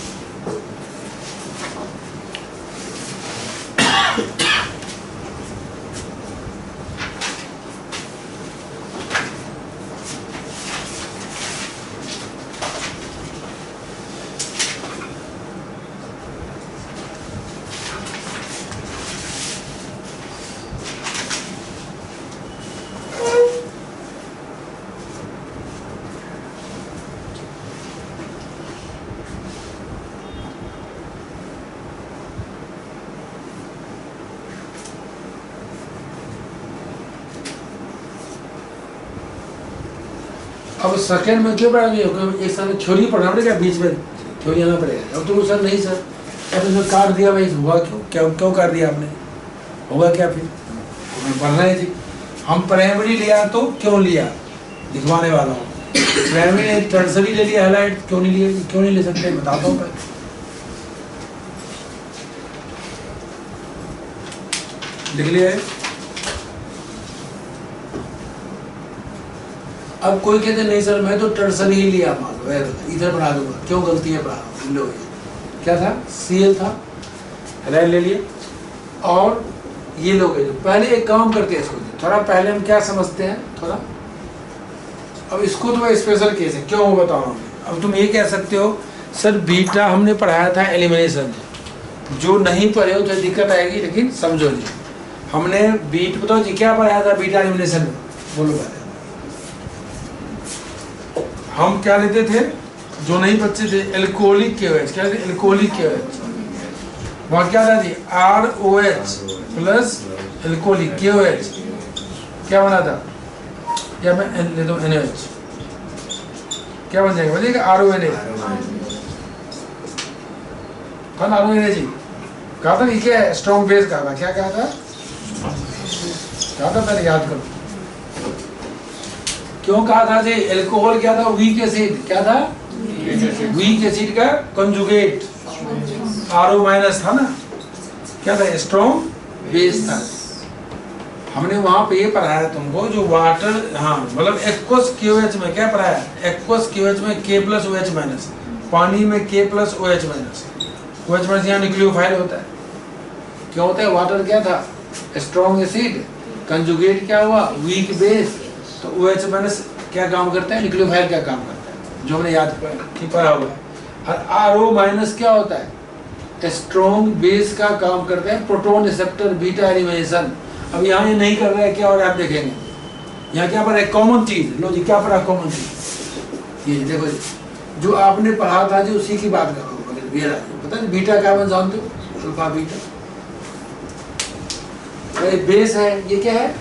अब सेकेंड में क्यों पढ़ा नहीं होगा? एक साल में थ्योरी पढ़ना पड़ेगा, बीच में थ्योरी आना पड़ेगा। अब तो सर नहीं सर, अब इसमें काट दिया भाई, हुआ क्यों? क्यों काट दिया आपने? होगा क्या फिर? हमें पढ़ना है जी। हम प्राइमरी लिया तो क्यों लिया लिखवाने वाला हूँ। प्राइमरी टर्सरी ले लिया, हाईलाइट क्यों नहीं लिया? क्यों नहीं ले सकते बताता हूँ मैं। लिख लिया है। अब कोई कहते नहीं सर मैं तो टर्सरी ही लिया, मान लो इधर बना दूंगा, क्यों? गलती है पढ़ा लो। क्या था? Cl था, हाईलाइट ले लिए। और ये लोग पहले एक काम करते हैं इसको, थोड़ा पहले हम क्या समझते हैं, थोड़ा अब इसको तो स्पेशल केस है, क्यों वो बताओ हमें। अब तुम ये कह सकते हो सर बीटा हमने पढ़ाया था एलिमिनेशन, जो नहीं पढ़े हो तो दिक्कत आएगी, लेकिन समझो जी हमने बीट बताओ जी क्या पढ़ाया था बीटा एलिमिनेशन में, बोलो पहले। हम क्या लेते थे, जो नहीं बच्चे थे, एल्कोहलिक KOH, क्या लेते एल्कोहलिक KOH, वहाँ क्या था जी ROH प्लस एल्कोहलिक KOH, क्या बना था, या मैं ले दो NaOH, क्या बन जाएगा, बनेगा RONA, कौन RONA जी कहा था, ये क्या है स्ट्रॉन्ग बेस कहा था, क्या कहा था पहले याद करो, क्यों कहा था जी, एल्कोहल क्या था, वीक एसिड, क्या था वीक एसिड का कंजुगेट RO माइनस था ना, क्या था स्ट्रॉन्ग बेस था। हमने वहां पे ये पढ़ाया तुमको जो वाटर, हाँ मतलब एक्वस KOH में क्या पढ़ाया, एक्वस KOH में K प्लस OH माइनस, पानी में K plus OH minus, OH minus यहाँ न्यूक्लियोफाइल होता है, क्या होता है, वाटर क्या था स्ट्रॉन्ग एसिड, कंजुगेट क्या हुआ वीक बेस, तो OH माइनस क्या काम करता है, न्यूक्लियोफाइल क्या काम करता है, जो हमने याद पढ़ा हुआ है। और RO माइनस क्या होता है, स्ट्रॉन्ग बेस का काम करता है, प्रोटॉन रिसेप्टर बीटा एलिमिनेशन। अब यहाँ ये नहीं कर रहा है, क्या हो रहा है आप देखेंगे, यहाँ क्या पढ़ा है, कॉमन चीज, लो जी क्या पढ़ा कॉमन चीज, ये देखो जी जो आपने पढ़ा था जी उसी की बात करो, पता है बीटा क्या बन जानते हो, अल्फा बीटा, बेस है, ये क्या है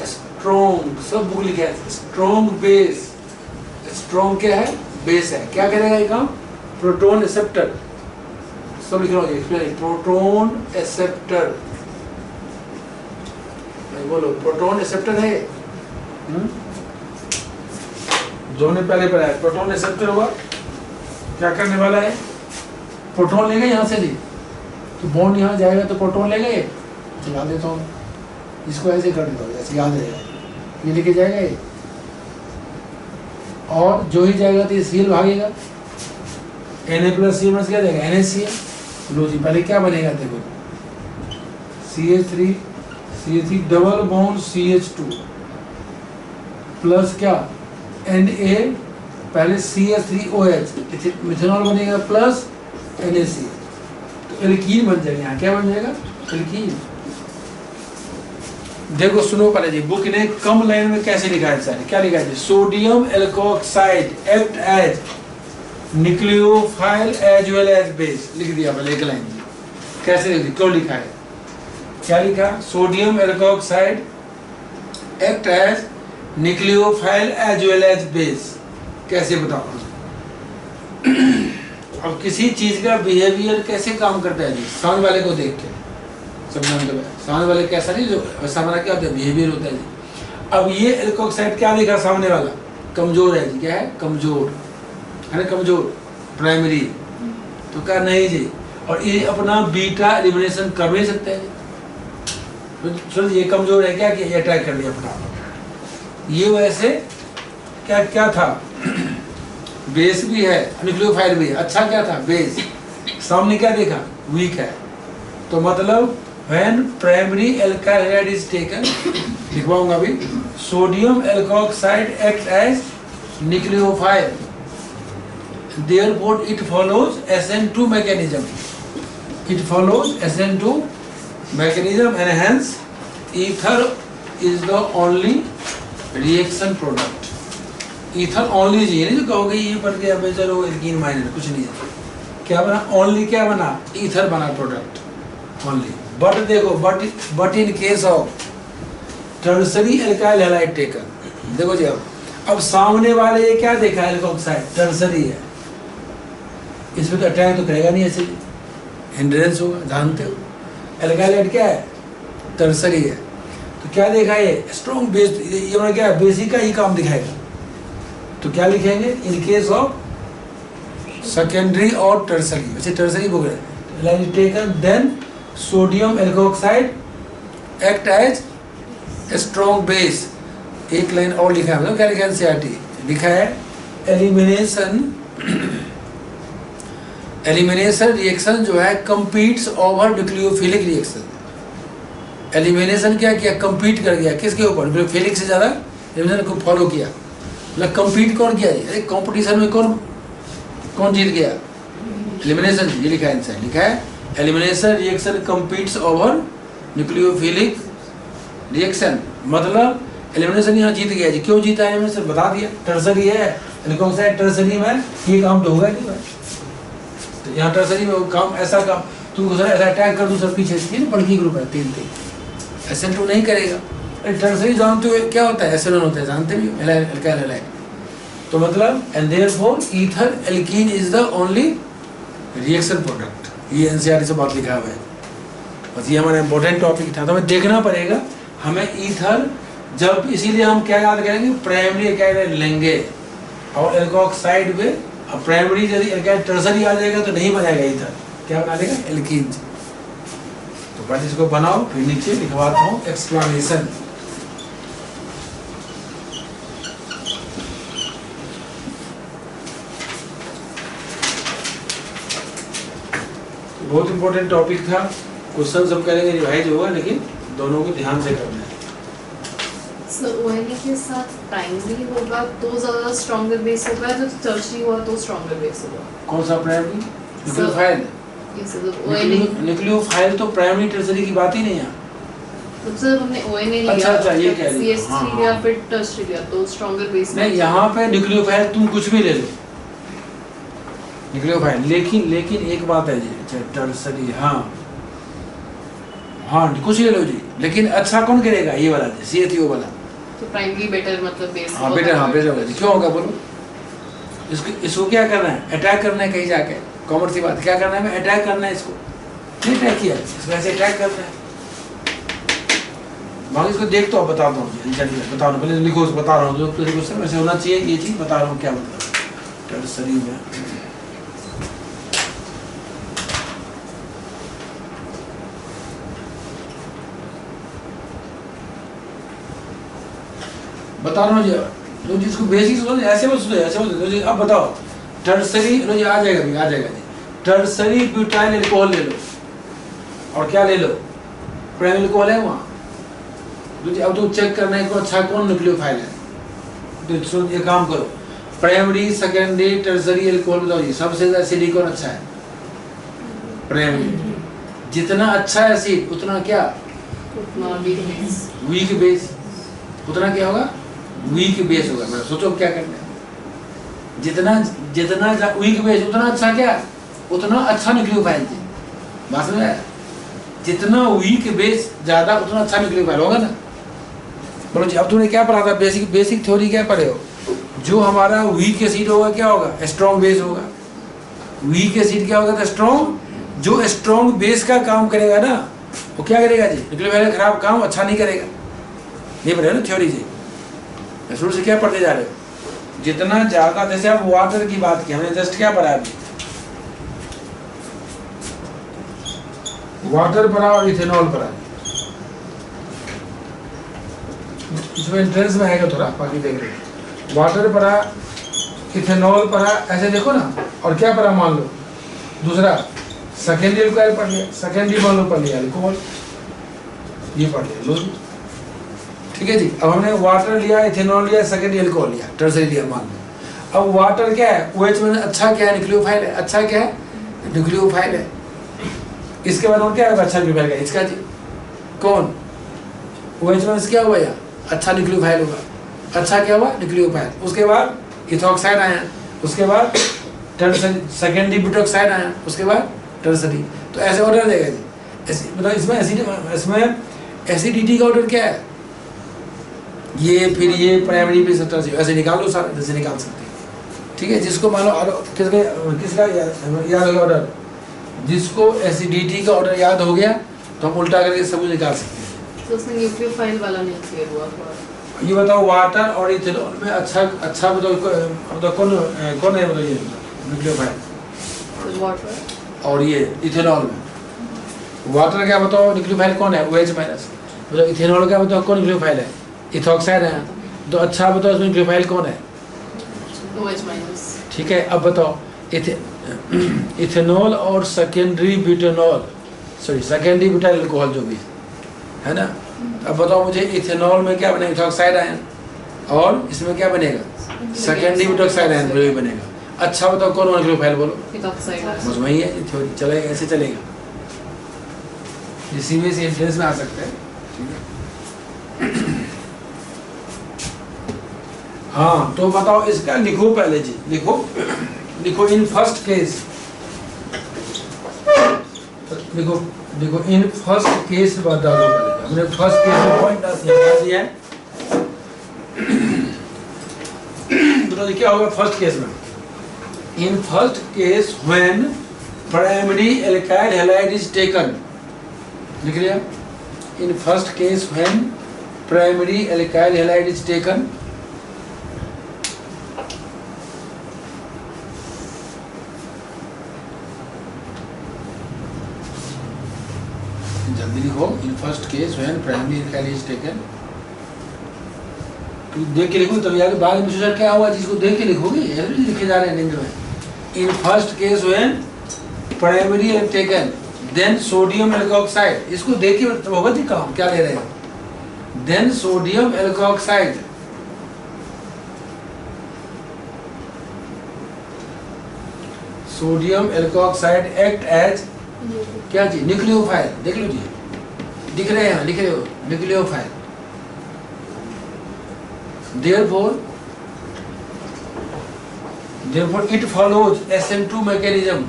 स्ट्रॉन्ग, सब बुक लिखा है स्ट्रॉन्ग बेस, स्ट्रॉन्ग क्या है बेस है, क्या करेगा ये काम, प्रोटॉन रिसेप्टर, सब लिख रहा हूँ, प्रोटॉन रिसेप्टर, बोलो प्रोटॉन रिसेप्टर है, जो हमने पहले पढ़ा है, प्रोटॉन रिसेप्टर हुआ, क्या करने वाला है, प्रोटॉन लेगा यहाँ से जी, तो बॉन्ड यहाँ जाएगा तो प्रोटॉन लेगा, ये चला देता हूँ, इसको ऐसे कर देता हूँ, ऐसे याद रहेगा, ये लेके जाएगा ये, और जो ही जाएगा तो ये Cl भागेगा, Na प्लस Cl क्या देगा NaCl, लो जी पहले क्या बनेगा देखो, CH3 double bond CH2 plus क्या Na, पहले CH3OH मिथेनॉल बनेगा प्लस NaCl, तो एल्कीन बन जाएगा, यहाँ क्या बन जाएगा एल्कीन। देखो सुनो पहले जी, बुक ने कम लाइन में कैसे लिखा है सारे, क्या लिखा है, sodium alkoxide act as nucleophile as well as base, लिख दिया पहले एक लाइन, कैसे लिख दिया, क्यों लिखा है, क्या लिखा, sodium alkoxide act as nucleophile as well as base, कैसे बताओ। अब किसी चीज का बिहेवियर कैसे काम करता है जी, सामने वाले को देख के समझना, मतलब सामने वाले कैसा नहीं, जो सामने क्या होता है बिहेवियर होता है जी। अब ये एल्कोक्साइड क्या दिखा सामने वाला, कमजोर है जी, क्या है कमजोर है ना, कमजोर प्राइमरी, तो क्या नहीं जी, और ये अपना बीटा एलिमिनेशन कर नहीं सकता है जी, तो ये कमजोर है, क्या किया ये अटैक कर दिया अपना, ये वैसे क्या क्या था बेस भी है न्यूक्लियोफाइल भी है, अच्छा क्या था बेस, सामने क्या देखा वीक है, तो मतलब when primary alkyl halide is taken, लिखवाऊंगा अभी, sodium alkoxide acts as nucleophile, therefore it follows SN2 mechanism, it follows SN2 mechanism and hence ether is the only reaction product, ether only जी नहीं जो कहोगे ये पढ़ के अब चलो एल्कीन माइनर कुछ नहीं है, क्या बना ओनली, क्या बना ईथर बना प्रोडक्ट ओनली, बट देखो but in case of tertiary alkyl halide taken, देखो जी अब सामने वाले ये क्या देखा एल्कोक्साइड टर्सरी है, इसमें तो अटैक तो करेगा नहीं, ऐसे हिंड्रेंस होगा, जानते हो एल्काइल हैलाइड क्या है टर्सरी है, तो क्या देखा ये स्ट्रॉन्ग बेस, ये मतलब क्या बेसिक का ही काम दिखाएगा, तो क्या लिखेंगे इन केस ऑफ सेकेंडरी और टर्सरी, वैसे टर्सरी बोल रहे हैं taken then sodium alkoxide act as strong base, एक लाइन और लिखा है, क्या लिखा है एनसीईआरटी लिखा है एलिमिनेशन रिएक्शन जो है कंपीट्स ओवर न्यूक्लियोफिलिक रिएक्शन, एलिमिनेशन क्या किया कंपीट कर गया किसके ऊपर न्यूक्लियोफिलिक से ज़्यादा एलिमिनेशन को फॉलो किया, मतलब कम्पीट कौन किया जी? अरे कॉम्पिटिशन में कौन कौन जीत गया? एलिमिनेशन। ये लिखा है इनसे, लिखा है elimination reaction competes over nucleophilic reaction. मतलब एलिमिनेशन यहाँ जीत गया जी। क्यों जीता है एलिमिनेशन? बता दिया, टर्सरी है, एल्कोक्साइड टर्सरी में ये काम तो होगा नहीं भाई। तो यहाँ टर्सरी में वो काम, ऐसा काम तू ऐसा अटैक कर दूँ सर पीछे से, बल्कि ग्रुप है 3-3, SN2 नहीं करेगा। टर्सरी जानते हुए क्या होता है? SN1 होता है, जानते भी हो, एल्काइल हैलाइड। तो मतलब and therefore ether alkene is the only reaction product. ये NCERT से बहुत लिखा हुआ है। बस ये हमारा इंपॉर्टेंट टॉपिक था, तो हमें देखना पड़ेगा हमें ईथर जब, इसीलिए हम क्या याद करेंगे? प्राइमरी एल्काइल लेंगे और एल्कोक्साइड में। अब प्राइमरी यदि एल्काइल टर्सरी आ जाएगा तो नहीं बनेगा ईथर, क्या बना लेगा? एल्कीन। तो बस इसको बनाओ, फिर नीचे लिखवाता हूँ एक्सप्लेनेशन। बहुत इंपॉर्टेंट टॉपिक था। क्वेश्चन सब करेंगे रिवाइज होगा, लेकिन दोनों को ध्यान से करना है। सर ONA के साथ प्राइमरी होगा तो ज़्यादा स्ट्रॉन्गर बेस होगा, जो टर्शरी हुआ तो स्ट्रॉन्गर बेस होगा। कौन सा प्राइमरी? न्यूक्लियोफाइल। ये सर ONA। न्यूक्लियोफाइल तो प्राइमरी टर्सरी की बात ही नहीं है। तो सर हमने ONA लिया, अच्छा, ये कह रही है। CH3 लिया फिर टर्शरी लिया तो स्ट्रॉन्गर बेस। नहीं, यहाँ पे न्यूक्लियोफाइल तुम कुछ भी ले लो, न्यूक्लियोफाइल। लेकिन एक बात है जी, टर्सरी, हाँ कुछ ले लो जी, लेकिन अच्छा कौन करेगा? ये वाला जी, CH3O वाला। तो प्राइमरी बेटर मतलब बेस। हाँ बेटर होगा जी। क्यों होगा बोलो? इसको क्या करना है? अटैक करना है कहीं जाके। कॉमन सी बात, क्या करना है? हमें अटैक करना है इसको। नहीं अटैक किया, इसको ऐसे अटैक करना है। बाकी इसको देख तो बताता हूँ, बता रहा हूँ, पहले लिखो, बता रहा हूँ जो क्वेश्चन वैसे होना चाहिए। ये चीज़ बता रहा हूँ क्या मतलब टर्सरी में। बता रहा हूँ जी, जो जिसको बेसिक समझ ऐसे मत सोचो, ऐसे मत सोचो। अब बताओ टर्सरी, लो जी, आ जाएगा जी। टर्सरी ब्यूटाइल अल्कोहल ले लो, और क्या ले लो? प्राइमरी अल्कोहल है वहाँ। अब तो चेक करना है कि अच्छा कौन न्यूक्लियोफाइल है। तो ये काम करो, प्राइमरी सेकेंडरी टर्सरी अल्कोहल बताओ जी, सबसे एसिडिक कौन अच्छा है? प्राइमरी। जितना अच्छा एसिड उतना क्या? Weak base. उतना क्या होगा? वीक बेस होगा। मैं सोचो क्या करना है। जितना वीक बेस उतना अच्छा क्या? उतना अच्छा न्यूक्लियोफाइल जी। बात समझ आया? जितना वीक बेस ज्यादा उतना अच्छा न्यूक्लियोफाइल होगा ना। बोलो जी, अब तूने क्या पढ़ा था? बेसिक थ्योरी क्या पढ़े हो? जो हमारा वीक एसिड होगा क्या होगा? स्ट्रॉन्ग बेस होगा। वीक एसिड क्या होगा? तो स्ट्रॉन्ग। जो स्ट्रॉन्ग बेस का काम करेगा ना, वो क्या करेगा जी? न्यूक्लियोफाइल खराब काम अच्छा नहीं करेगा। ये पढ़े ना थ्योरी जी। शुरू से क्या पढ़ते जा रहे हो? जितना ज्यादा, जैसे आप वाटर की बात की, हमने जस्ट क्या पढ़ा अभी? वाटर पढ़ा और इथेनॉल पढ़ा। इसमें एंट्रेंस में आएगा थोड़ा, बाकी देख रहे। वाटर पढ़ा, इथेनॉल पढ़ा, ऐसे देखो ना। और क्या पढ़ा मान लो? दूसरा सेकेंडरी अल्कोहल पढ़ लिया, सेकेंडरी मान लो पढ़ लिया अल्कोहल, ये पढ़ लिया लो। ठीक है जी। अब हमने वाटर लिया, इथेनॉल लिया, सेकेंडरी अल्कोहल लिया, टर्सरी लिया मान लो। अब वाटर क्या है? OH में अच्छा क्या है? न्यूक्लियोफाइल है। अच्छा क्या है? न्यूक्लियोफाइल है। इसके बाद और क्या होगा? अच्छा न्यूक्लियोफाइल है इसका जी। कौन? OH में क्या हुआ? या अच्छा न्यूक्लियोफाइल होगा। अच्छा क्या हुआ? न्यूक्लियोफाइल। उसके बाद इथॉक्साइड आया, उसके बाद टर्सरी, सेकेंडरी ब्यूटॉक्साइड आया, उसके बाद टर्सरी। तो ऐसे ऑर्डर देगा जी। मतलब इसमें एसिडिटी का ऑर्डर क्या है? ये फिर ये प्राइमरी पे सट्टा से ऐसे निकाल लो सारा, जैसे निकाल सकते हैं। ठीक है। जिसको मान लो किसका याद हो गया ऑर्डर? जिसको एसिडिटी का ऑर्डर याद हो गया तो हम उल्टा करके सब कुछ निकाल सकते हैं। तो उसमें न्यूक्लियोफाइल वाला नहीं क्लियर हुआ। ये बताओ वाटर और इथेनॉल में अच्छा बताओ कौन है बताइए न्यूक्लियोफाइल? वाटर और ये इथेनॉल में वाटर क्या बताओ न्यूक्लियोफाइल कौन है? OH minus. मतलब इथेनॉल क्या बताओ कौन न्यूक्लियोफाइल है? इथॉक्साइड है। तो अच्छा बताओ इसमें न्यूक्लियोफाइल कौन है? OH minus. ठीक है। अब बताओ इथेनॉल और secondary butanol, sorry secondary butyl alcohol जो भी है ना। अब बताओ मुझे इथेनॉल में क्या बने? Ethoxide ion. और इसमें क्या बनेगा, सेकेंडरी बुटॉक्साइड आयन भी बनेगा। अच्छा बताओ कौन न्यूक्लियोफाइल बोलो, Methoxide. बस वही है थ्योरी, चलेगा ऐसे चलेगा, ये सीबीएस एंट्रेंस में आ सकता है, ठीक है। हाँ तो बताओ इसका लिखो पहले जी, लिखो लिखो इन फर्स्ट केस, देखो देखो इन फर्स्ट केस बता दो पहले, हमने फर्स्ट केस में पॉइंट दिया है। तो क्या होगा फर्स्ट केस में, in first case when primary alkyl halide is taken, लिख लिया, इन first case when primary alkyl halide is taken, जल्दी लिखो, इन first case when primary alkyl is taken, तो देख के लिखो तभी आगे बाद में सूचना क्या हुआ जिसको देख के लिखोगे, ऐसे लिखे जा रहे हैं नींद में। In first case when primary is taken then sodium alkoxide, इसको देख के होगा जी काम क्या ले रहे हैं, then sodium alkoxide sodium alkoxide act as क्या जी, न्यूक्लियोफाइल, देख लो जी दिख रहे हैं, लिख रहे हो nucleophile, therefore it follows SN2 mechanism,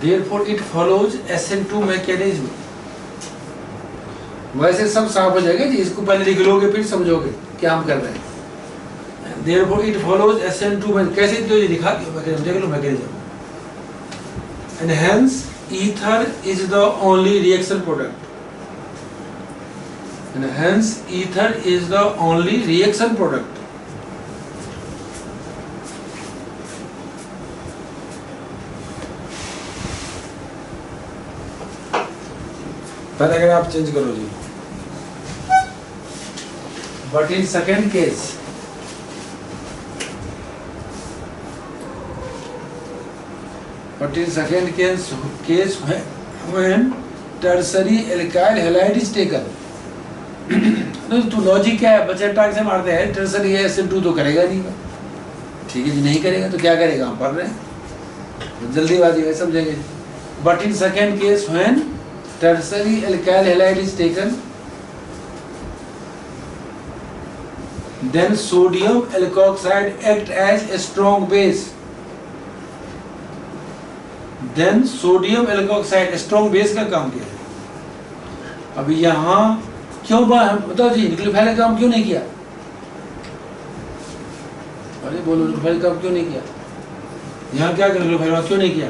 therefore it follows SN2 mechanism, वैसे सब साफ हो जाएगा जी, इसको पहले लिख लोगे फिर समझोगे क्या हम कर रहे हैं। therefore it follows SN2 कैसे दो ये दिखा दो, देख लो mechanism, and hence ether is the only reaction product, and hence ether is the only reaction product. Paragraph change करो जी, but in second case when tertiary alkyl halide is taken, तो logic क्या है, बच्चे टाक से मारते हैं टर्सरी है SN2 तो करेगा नहीं, ठीक है जी, नहीं करेगा तो क्या करेगा, हम पढ़ रहे हैं जल्दीबाजी में समझेंगे। But in second case when tertiary alkyl halide is taken then sodium alkoxide act as a strong base, then sodium alkoxide strong base का काम किया। अब यहाँ क्यों बताओ जी, न्यूक्लियोफाइल का काम क्यों नहीं किया, अरे बोलो न्यूक्लियोफाइल का काम क्यों नहीं किया, यहाँ क्या न्यूक्लियोफाइल का क्यों नहीं किया,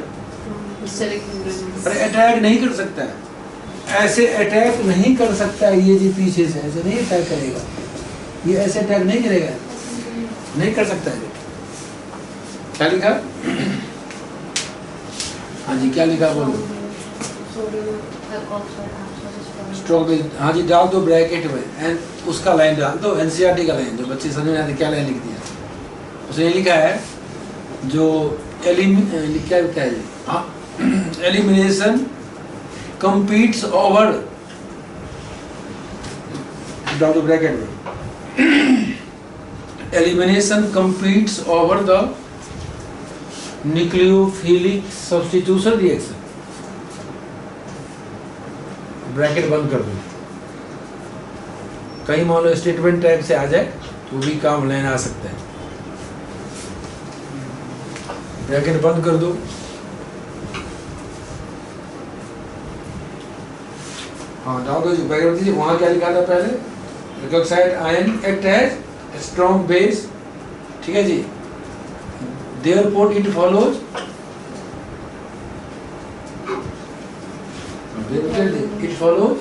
अरे अटैक नहीं कर सकता है, ऐसे अटैक नहीं कर सकता है ये जी, पीछे से ऐसे नहीं अटैक करेगा, ये ऐसे अटैक नहीं करेगा, नहीं कर सकता है। क्या लिखा, हाँ जी क्या लिखा बोलो, स्ट्रॉन्ग, हाँ जी डाल दो ब्रैकेट में, एंड उसका लाइन डाल दो, एनसीईआरटी का लाइन, जो बच्चे समझ में आते क्या लाइन लिख दिया, उसने लिखा है जो क्या है एलिमिनेशन competes over, डाल दो ब्रैकेट में, elimination competes over the nucleophilic substitution reaction, bracket बंद कर दो, कहीं मान लो स्टेटमेंट टाइप से आ जाए तो भी काम लेना आ सकता है, ब्रैकेट बंद कर दो। हाँ डाल दो जी, ब्रैकेट दीजिए, वहाँ क्या लिखा था पहले, alkoxide ion act as strong base, ठीक है जी, therefore it follows, it follows,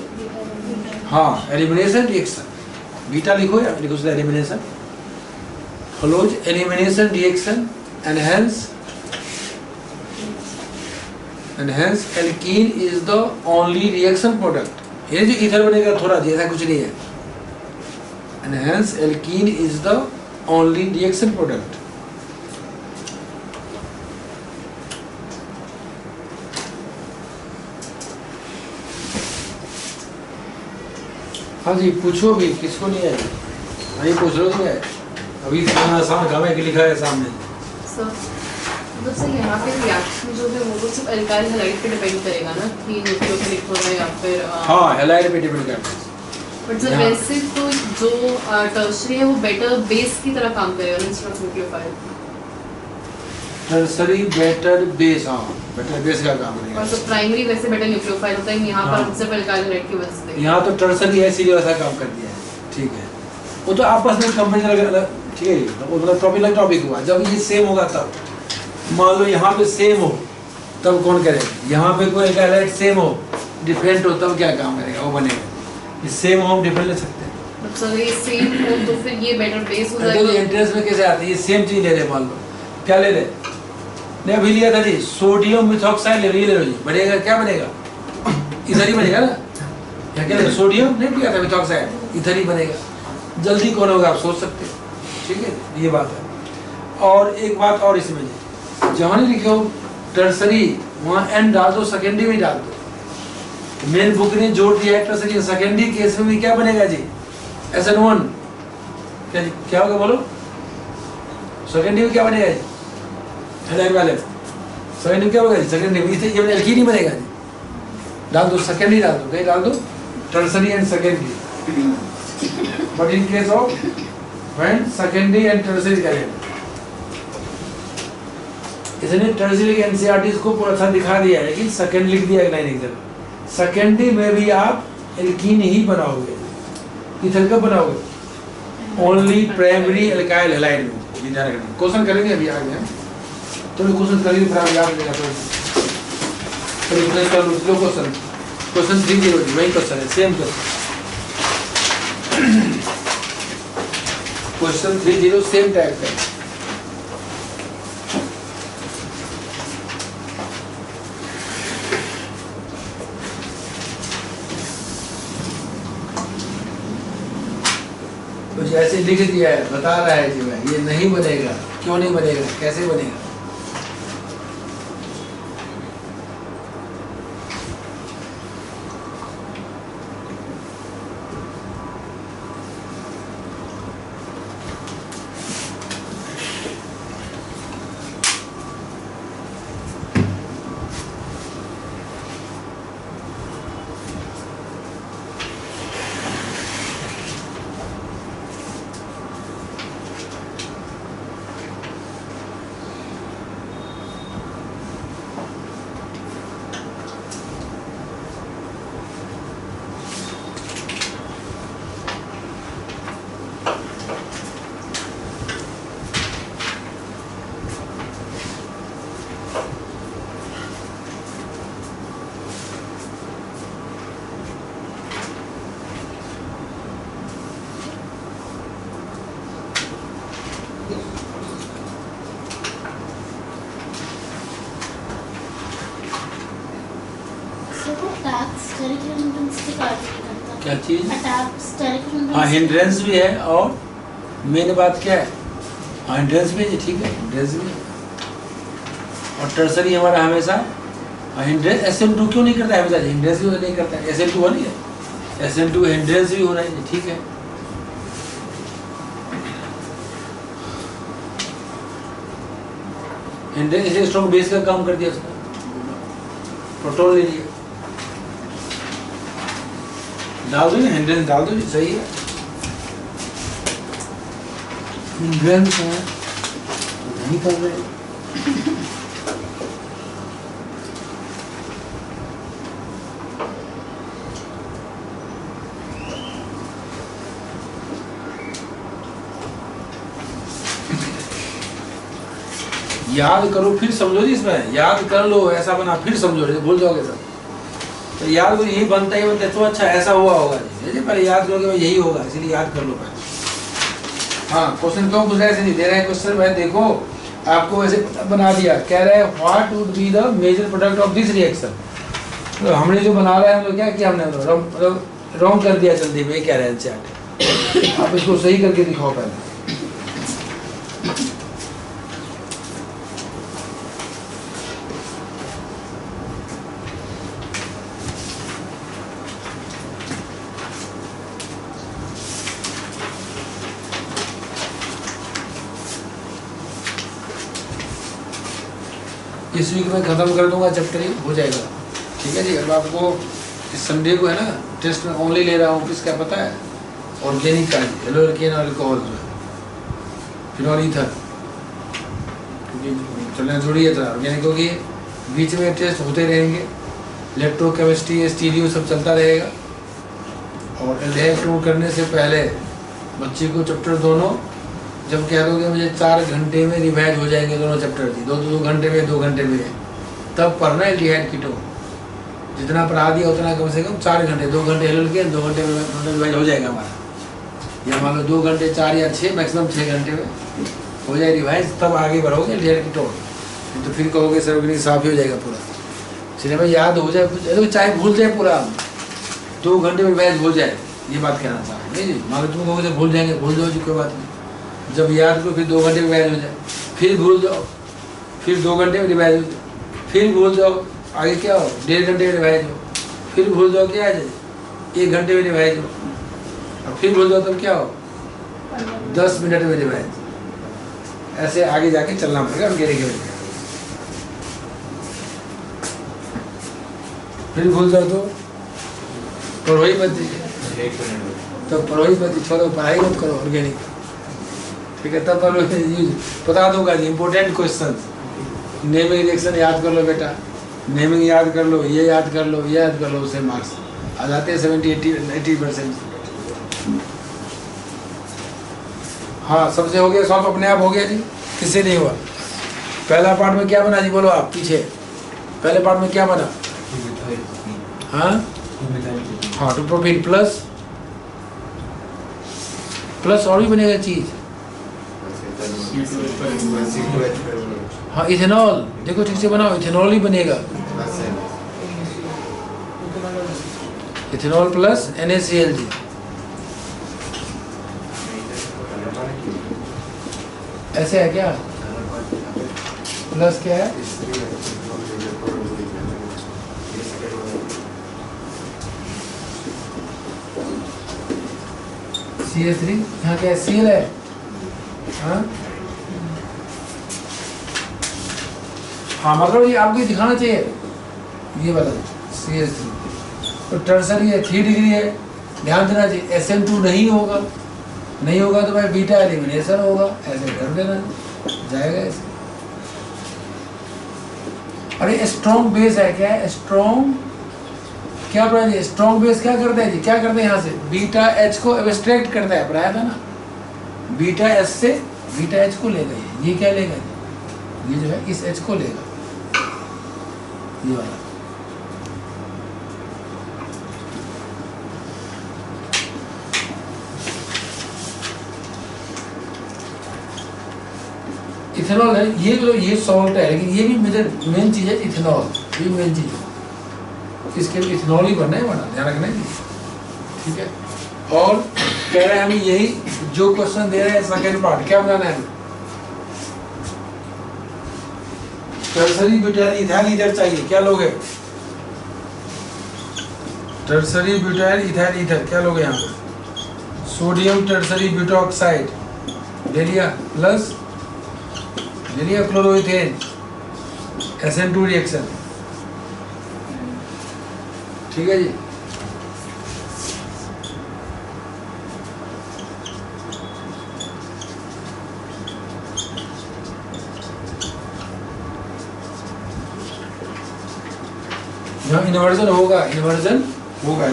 हाँ एलिमिनेशन रिएक्शन, बीटा लिखो या लिखो उसका elimination, follows elimination reaction and hence alkene is the only reaction product, ये जो ईथर बनेगा थोड़ा जी, ऐसा कुछ नहीं है, and hence alkene is the only reaction product। हाँ जी पूछो भी, किसको नहीं आई। नहीं पूछ लो तो है अभी इतना आसान काम है कि लिखा है सामने। सर मतलब सर यहाँ पे रिएक्शन जो है वो तो सिर्फ अल्काइल हैलाइड पे डिपेंड करेगा ना कि न्यूक्लियोफिलिक होगा या फिर हाँ हैलाइड पे डिपेंड करता है। बट सर यहाँ- वैसे तो जो टर्शरी है वो बेटर बेस की तरह काम करेगा instead of nucleophile. Tertiary better base, हाँ बेटर बेस का काम करेगा। और तो प्राइमरी वैसे बेटर न्यूक्लियोफाइल होता है, यहाँ हाँ। पर सिर्फ अल्काइल हैलाइड की वजह से। यहाँ तो टर्सरी ऐसी जैसा काम कर दिया है, ठीक है। वो तो आपस में कंपेरिजन अलग, ठीक है, वो मतलब टॉपिक हुआ। जब ये सेम होगा तब, मान लो यहाँ पे सेम हो तब कौन करेगा, यहाँ पे कोई हैलाइड सेम हो डिफरेंट हो तब क्या काम करेगा, वो बनेगा। ये सेम हो हम डिफरेंट ले सकते हैं। मतलब सर ये सेम हो तो फिर ये बेटर बेस हो तो जाएगा। एंट्रेंस में कैसे आती है, ये सेम चीज ले रहे, मान लो क्या ले रहे, नहीं अभी लिया था जी सोडियम मिथॉक्साइड ले लो जी, बनेगा क्या बनेगा, इधर ही बनेगा ना, क्या क्या सोडियम नहीं लिया था मिथॉक्साइड, इधर ही बनेगा। जल्दी कौन होगा आप सोच सकते हैं, ठीक है, ये बात है। और एक बात और इसमें जी, जहाँ नहीं लिखे हो टर्सरी वहाँ एन डाल दो, सेकेंडरी में डाल दो। मेन बुक ने जोड़ दिया है टर्सरी, सेकेंडरी केस में भी क्या बनेगा जी, SN1 क्या होगा बोलो, सेकेंडरी में क्या बनेगा जी, हेलाइड वाले सेकेंडरी क्या होगा जी, सेकेंडरी में ये एल्कीन ही बनेगा जी, डाल दो सेकेंडरी, डाल दो कहीं डाल दो tertiary and secondary. But in case of when secondary and tertiary करें, इसने टर्सरी के एनसीईआरटी को पूरा अच्छा दिखा दिया है, लेकिन सेकेंड लिख दिया है लाइन एक जगह। सेकेंडरी में भी आप एल्कीन ही बनाओगे, इथर कब बनाओगे, ओनली प्राइमरी एल्काइल हैलाइड में। ये ध्यान रखना, क्वेश्चन करेंगे अभी आगे हम, तो क्वेश्चन करेंगे फिर आप याद रहेगा। तो रिप्लेस कर लो क्वेश्चन, क्वेश्चन 3 वही क्वेश्चन है, same question, question 3 same type का। कुछ ऐसे लिख दिया है, बता रहा है जी मैं ये नहीं बनेगा, क्यों नहीं बनेगा, कैसे बनेगा। क्या चीज, हाँ हिंड्रेंस भी है, और मेन बात क्या है, हाँ हिंड्रेंस भी है, ठीक है हिंड्रेंस भी है। और टर्सरी हमारा हमेशा हिंड्रेंस, SN2 क्यों नहीं करता है हमेशा, हिंड्रेंस भी नहीं करता है, SN2 हो नहीं है, SN2 हिंड्रेंस भी होना है, ठीक है। हिंड्रेंस इसे स्ट्रॉन्ग बेस का काम कर दिया उसका, प्रोटॉन ले लिया, डाल दो, हिंड्रेंस डाल दो, सही है। हिंड्रेंस है नहीं कर रहे, याद करो फिर समझो जी, इसमें याद कर लो ऐसा बना फिर समझो, भूल जाओगे सब। तो याद करो, यही बनता ही बनता है, तो अच्छा ऐसा हुआ होगा जी, पहले याद करोगे यही होगा, इसलिए याद कर लो पहले। हाँ क्वेश्चन क्यों पूछ रहा है, ऐसे नहीं दे रहा है क्वेश्चन, भाई देखो आपको ऐसे बना दिया, कह रहा है what would be the major product of this reaction. तो हमने जो बना रहा है तो क्या किया हमने, रॉन्ग कर दिया जल्दी में, कह रहे हैं चैट। आप इसको सही करके दिखाओ पहले। इस वीक में ख़त्म कर दूंगा चैप्टर, ही हो जाएगा। ठीक है जी। अब आपको इस संडे को है ना टेस्ट में ओनली ले रहा हूँ, किसका पता है? ऑर्गेनिक का, एलो एल्केन और अल्कोहल जो है, फिनॉल ईथर, क्योंकि चलना थोड़ी है था ऑर्गेनिक होगी। बीच में टेस्ट होते रहेंगे, इलेक्ट्रोकेमिस्ट्री, स्टीरियो सब चलता रहेगा। और एल्डेहाइड टूर करने से पहले बच्चे को चैप्टर दोनों, जब कह दोगे मुझे 4 घंटे में रिवाइज हो जाएंगे दोनों चैप्टर जी, 2 घंटे में 2 घंटे में, तब पढ़ना एल्डिहाइड कीटोन। जितना पढ़ा दिया उतना कम से कम 4 घंटे, 2 घंटे एल के 2 घंटे में रिवाइज हो जाएगा हमारा। या मान लो 2 घंटे 4 या 6 मैक्सिमम 6 घंटे में हो जाए रिवाइज, तब आगे बढ़ोगे एल्डिहाइड कीटोन। तो फिर कहोगे सर ऑर्गेनिक साफ ही हो जाएगा पूरा। इसलिए भाई याद हो जाए, तो चाहे भूल जाए पूरा, 2 घंटे में रिवाइज हो जाए, ये बात कहना चाह रहे नहीं जी। मान लो तुम कहोगे भूल जाएंगे, भूल जाओ जी, कोई बात नहीं। जब याद करो फिर 2 घंटे में रिवाइज हो जाए, फिर भूल जाओ, फिर 2 घंटे में रिवाइज हो जाए, फिर भूल जाओ, आगे क्या हो 1.5 घंटे में रिवाइज हो, फिर भूल जाओ क्या आ जाए 1 घंटे में रिवाइज हो, और फिर भूल जाओ तब क्या हो 10 मिनट में रिवाइज। ऐसे आगे जाके चलना पड़ेगा ऑर्गेनिक में। फिर भूल जाओ तो पढ़ोई मत दीजिए, तो पढ़ोई मत दीजिए, छोड़ो, पढ़ाई मत करो ऑर्गेनिक। ठीक है, तब बता दूंगा जी इंपॉर्टेंट क्वेश्चन। नेमिंग रिएक्शन याद कर लो बेटा, नेमिंग याद कर लो, ये याद कर लो, ये याद कर लो, उससे मार्क्स आ जाते हैं 70-80%। हाँ, सबसे हो गया सॉल्व, अपने आप हो गया जी, किससे नहीं हुआ? पहला पार्ट में क्या बना जी, बोलो आप पीछे, पहले पार्ट में क्या बना? हाँ हाँ, 2 प्रोपीन प्लस और भी बनेगा चीज। हाँ, इथेनॉल, देखो ठीक से बनाओ, इथेनॉल ही बनेगा, इथेनॉल प्लस NaCl जी। ऐसे है क्या? प्लस क्या है? CH3, यहाँ क्या है? Cl है। हाँ हाँ, मतलब ये आपको दिखाना चाहिए, ये वाला CH3 तो टर्सरी है, 3 डिग्री है, ध्यान देना चाहिए। SN2 नहीं होगा, नहीं होगा तो भाई बीटा एलिमिनेशन होगा, ऐसे कर देना जाएगा ऐसे। अरे स्ट्रॉन्ग बेस है, क्या है स्ट्रॉन्ग, क्या पढ़ा जी? स्ट्रॉन्ग बेस क्या करता है जी, क्या करते हैं यहाँ से बीटा H को एब्स्ट्रैक्ट करता है, पढ़ाया था ना, बीटा H से बीटा H को लेगा, ये क्या लेगा जी, ये जो है इस H को लेगा, ये वाला। इथेनॉल है ये, तो ये सॉल्ट है, लेकिन ये भी मेन चीज है इथेनॉल, ये मेन चीज है, इसके लिए इथेनॉल ही बनना है, बना ध्यान रखना है, ठीक है। और कह रहे हैं हमें यही जो क्वेश्चन दे रहे हैं सेकंड पार्ट, क्या बनाना है? टर्सरी ब्यूटाइल इथाइल ईथर चाहिए, क्या लोगे? टर्सरी ब्यूटाइल इथाइल ईथर क्या लोगे यहाँ पे? सोडियम टर्सरी ब्यूटॉक्साइड ले लिया, प्लस ले लिया क्लोरोइथेन, SN2 रिएक्शन, ठीक है जी। यहाँ इन्वर्जन होगा, इन्वर्जन होगा,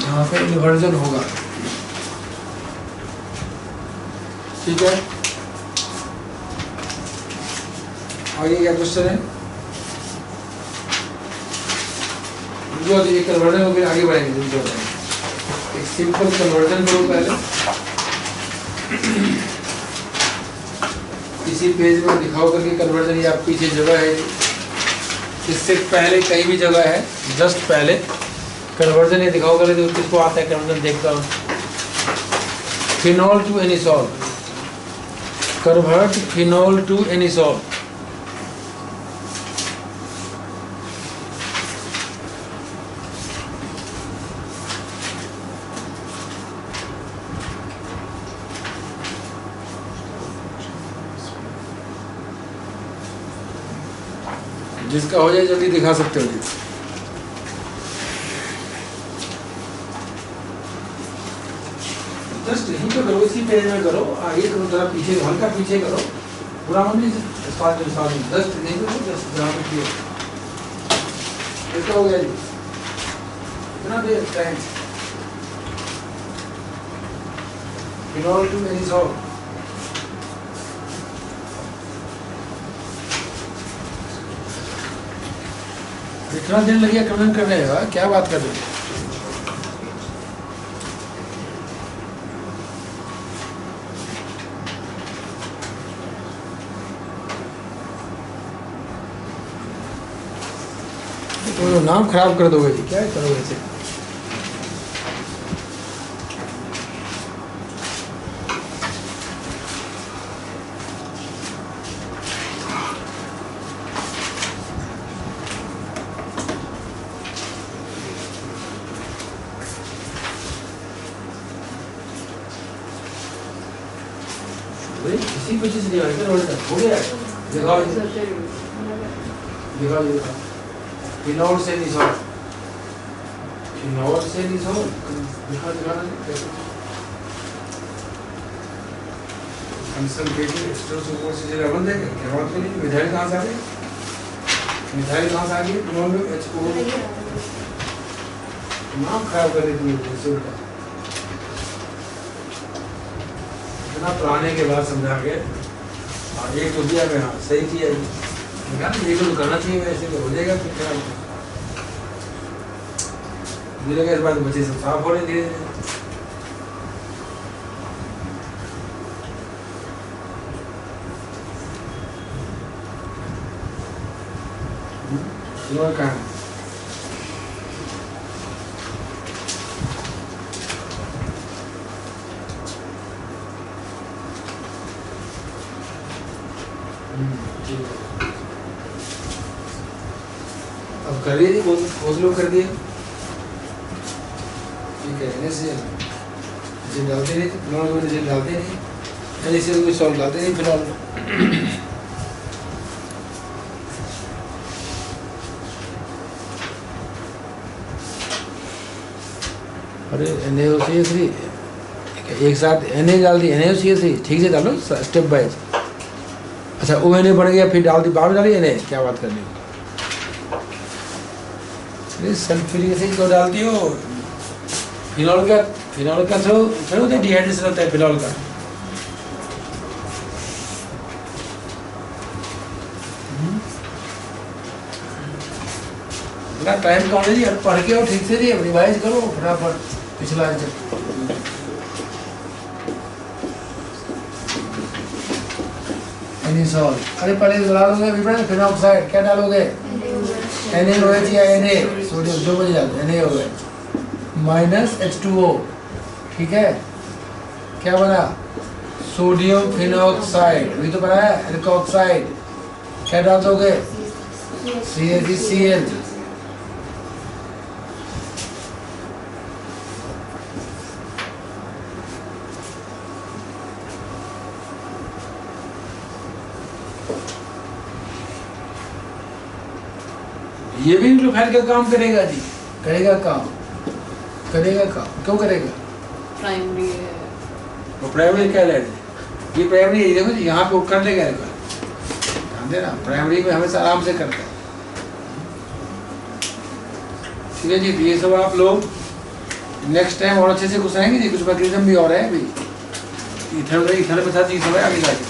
यहाँ पे इन्वर्जन होगा, ठीक है। आगे क्या क्वेश्चन है? जो ये कन्वर्जन हो गया, आगे बढ़ेंगे। एक सिंपल कन्वर्जन करो पहले, इसी पेज में दिखाओ करके कन्वर्जन, ये आप पीछे जगह है, इससे पहले कहीं भी जगह है, जस्ट पहले कन्वर्जन ये दिखाओ करके, तो किसको आता है कन्वर्जन देखता हूँ। Phenol to anisole, convert phenol to anisole, जिसका हो जाए जल्दी दिखा सकते हो जी। जस्ट यहीं पे करो, इसी पेज में करो, आगे करो, थोड़ा पीछे, हल्का पीछे करो, पूरा मत स्टार्ट जस्ट नहीं करो, जस्ट जहाँ पे किए ऐसा हो गया जी। इतना देर टाइम फिनॉल टू एनिसॉल, इतना देर लग गया कमेंट करने का, क्या बात कर रहे हो? तो नाम खराब कर दोगे जी, क्या करोगे ऐसे? किसी को चीज नहीं आएगा, हो गया दिखाओ दिखाओ दिखाओ। फिनॉल से निसॉल, फिनॉल से निसॉल दिखाना कैसे? कंसंट्रेटेड एक्स्ट्रा से जरा बंद है क्या बात करें? मिथाइल कहाँ से आ गई? मिथाइल कहाँ से आ गई? फिनॉल में H2O नाम खराब कर रही थी जैसे उल्टा। इतना पुराने के बाद समझा के और एक तो दिया मैं, हाँ सही किया ये तो करना चाहिए, ऐसे तो हो जाएगा फिर क्या धीरे के बाद बच्चे सब साफ हो रहे धीरे धीरे। कहाँ है? अब कर दिए, बहुत लोग कर दिए, ठीक है। NaCl डालते नहीं, NaCl डालते नहीं, NaCl में सॉल्ट डालते नहीं फिलहाल। अरे NaOCl3 एक साथ Na डाल दी, NaOCl3 ठीक से डालो स्टेप बाय। अच्छा ONA बन गया, फिर डाल दी, बाद में डाली Na, क्या बात करनी हो? सल्फ्यूरिक एसिड को डालती हो, फिनॉल का थोड़ा डिहाइड्रेशन होता है फिनॉल का। इतना टाइम कौन है जी? पढ़ के और ठीक से जी रिवाइज करो फटाफट पिछला एनिसॉल। अरे पहले डालोगे विवरण, फिनॉक्साइड क्या डालोगे? NaOH या Na, सोडियम जो बजे डालते NaOH माइनस H2O, ठीक है। क्या बना? सोडियम फिनॉक्साइड, अभी तो बना है एल्कोक्साइड। क्या डाल दोगे? CaCl। ये भी न्यूक्लियोफाइल का काम करेगा जी, करेगा काम, क्यों करेगा? प्राइमरी है, वो प्राइमरी क्या है? ये प्राइमरी है, देखो जी यहाँ पे वो कर लेगा, ध्यान देना, प्राइमरी में हमेशा आराम से करता है, ठीक है जी। तो ये सब आप लोग नेक्स्ट टाइम और अच्छे से घुसाएंगे जी। कुछ मैकेनिज्म भी और है अभी, इथर में था जी सब है आगे जाके।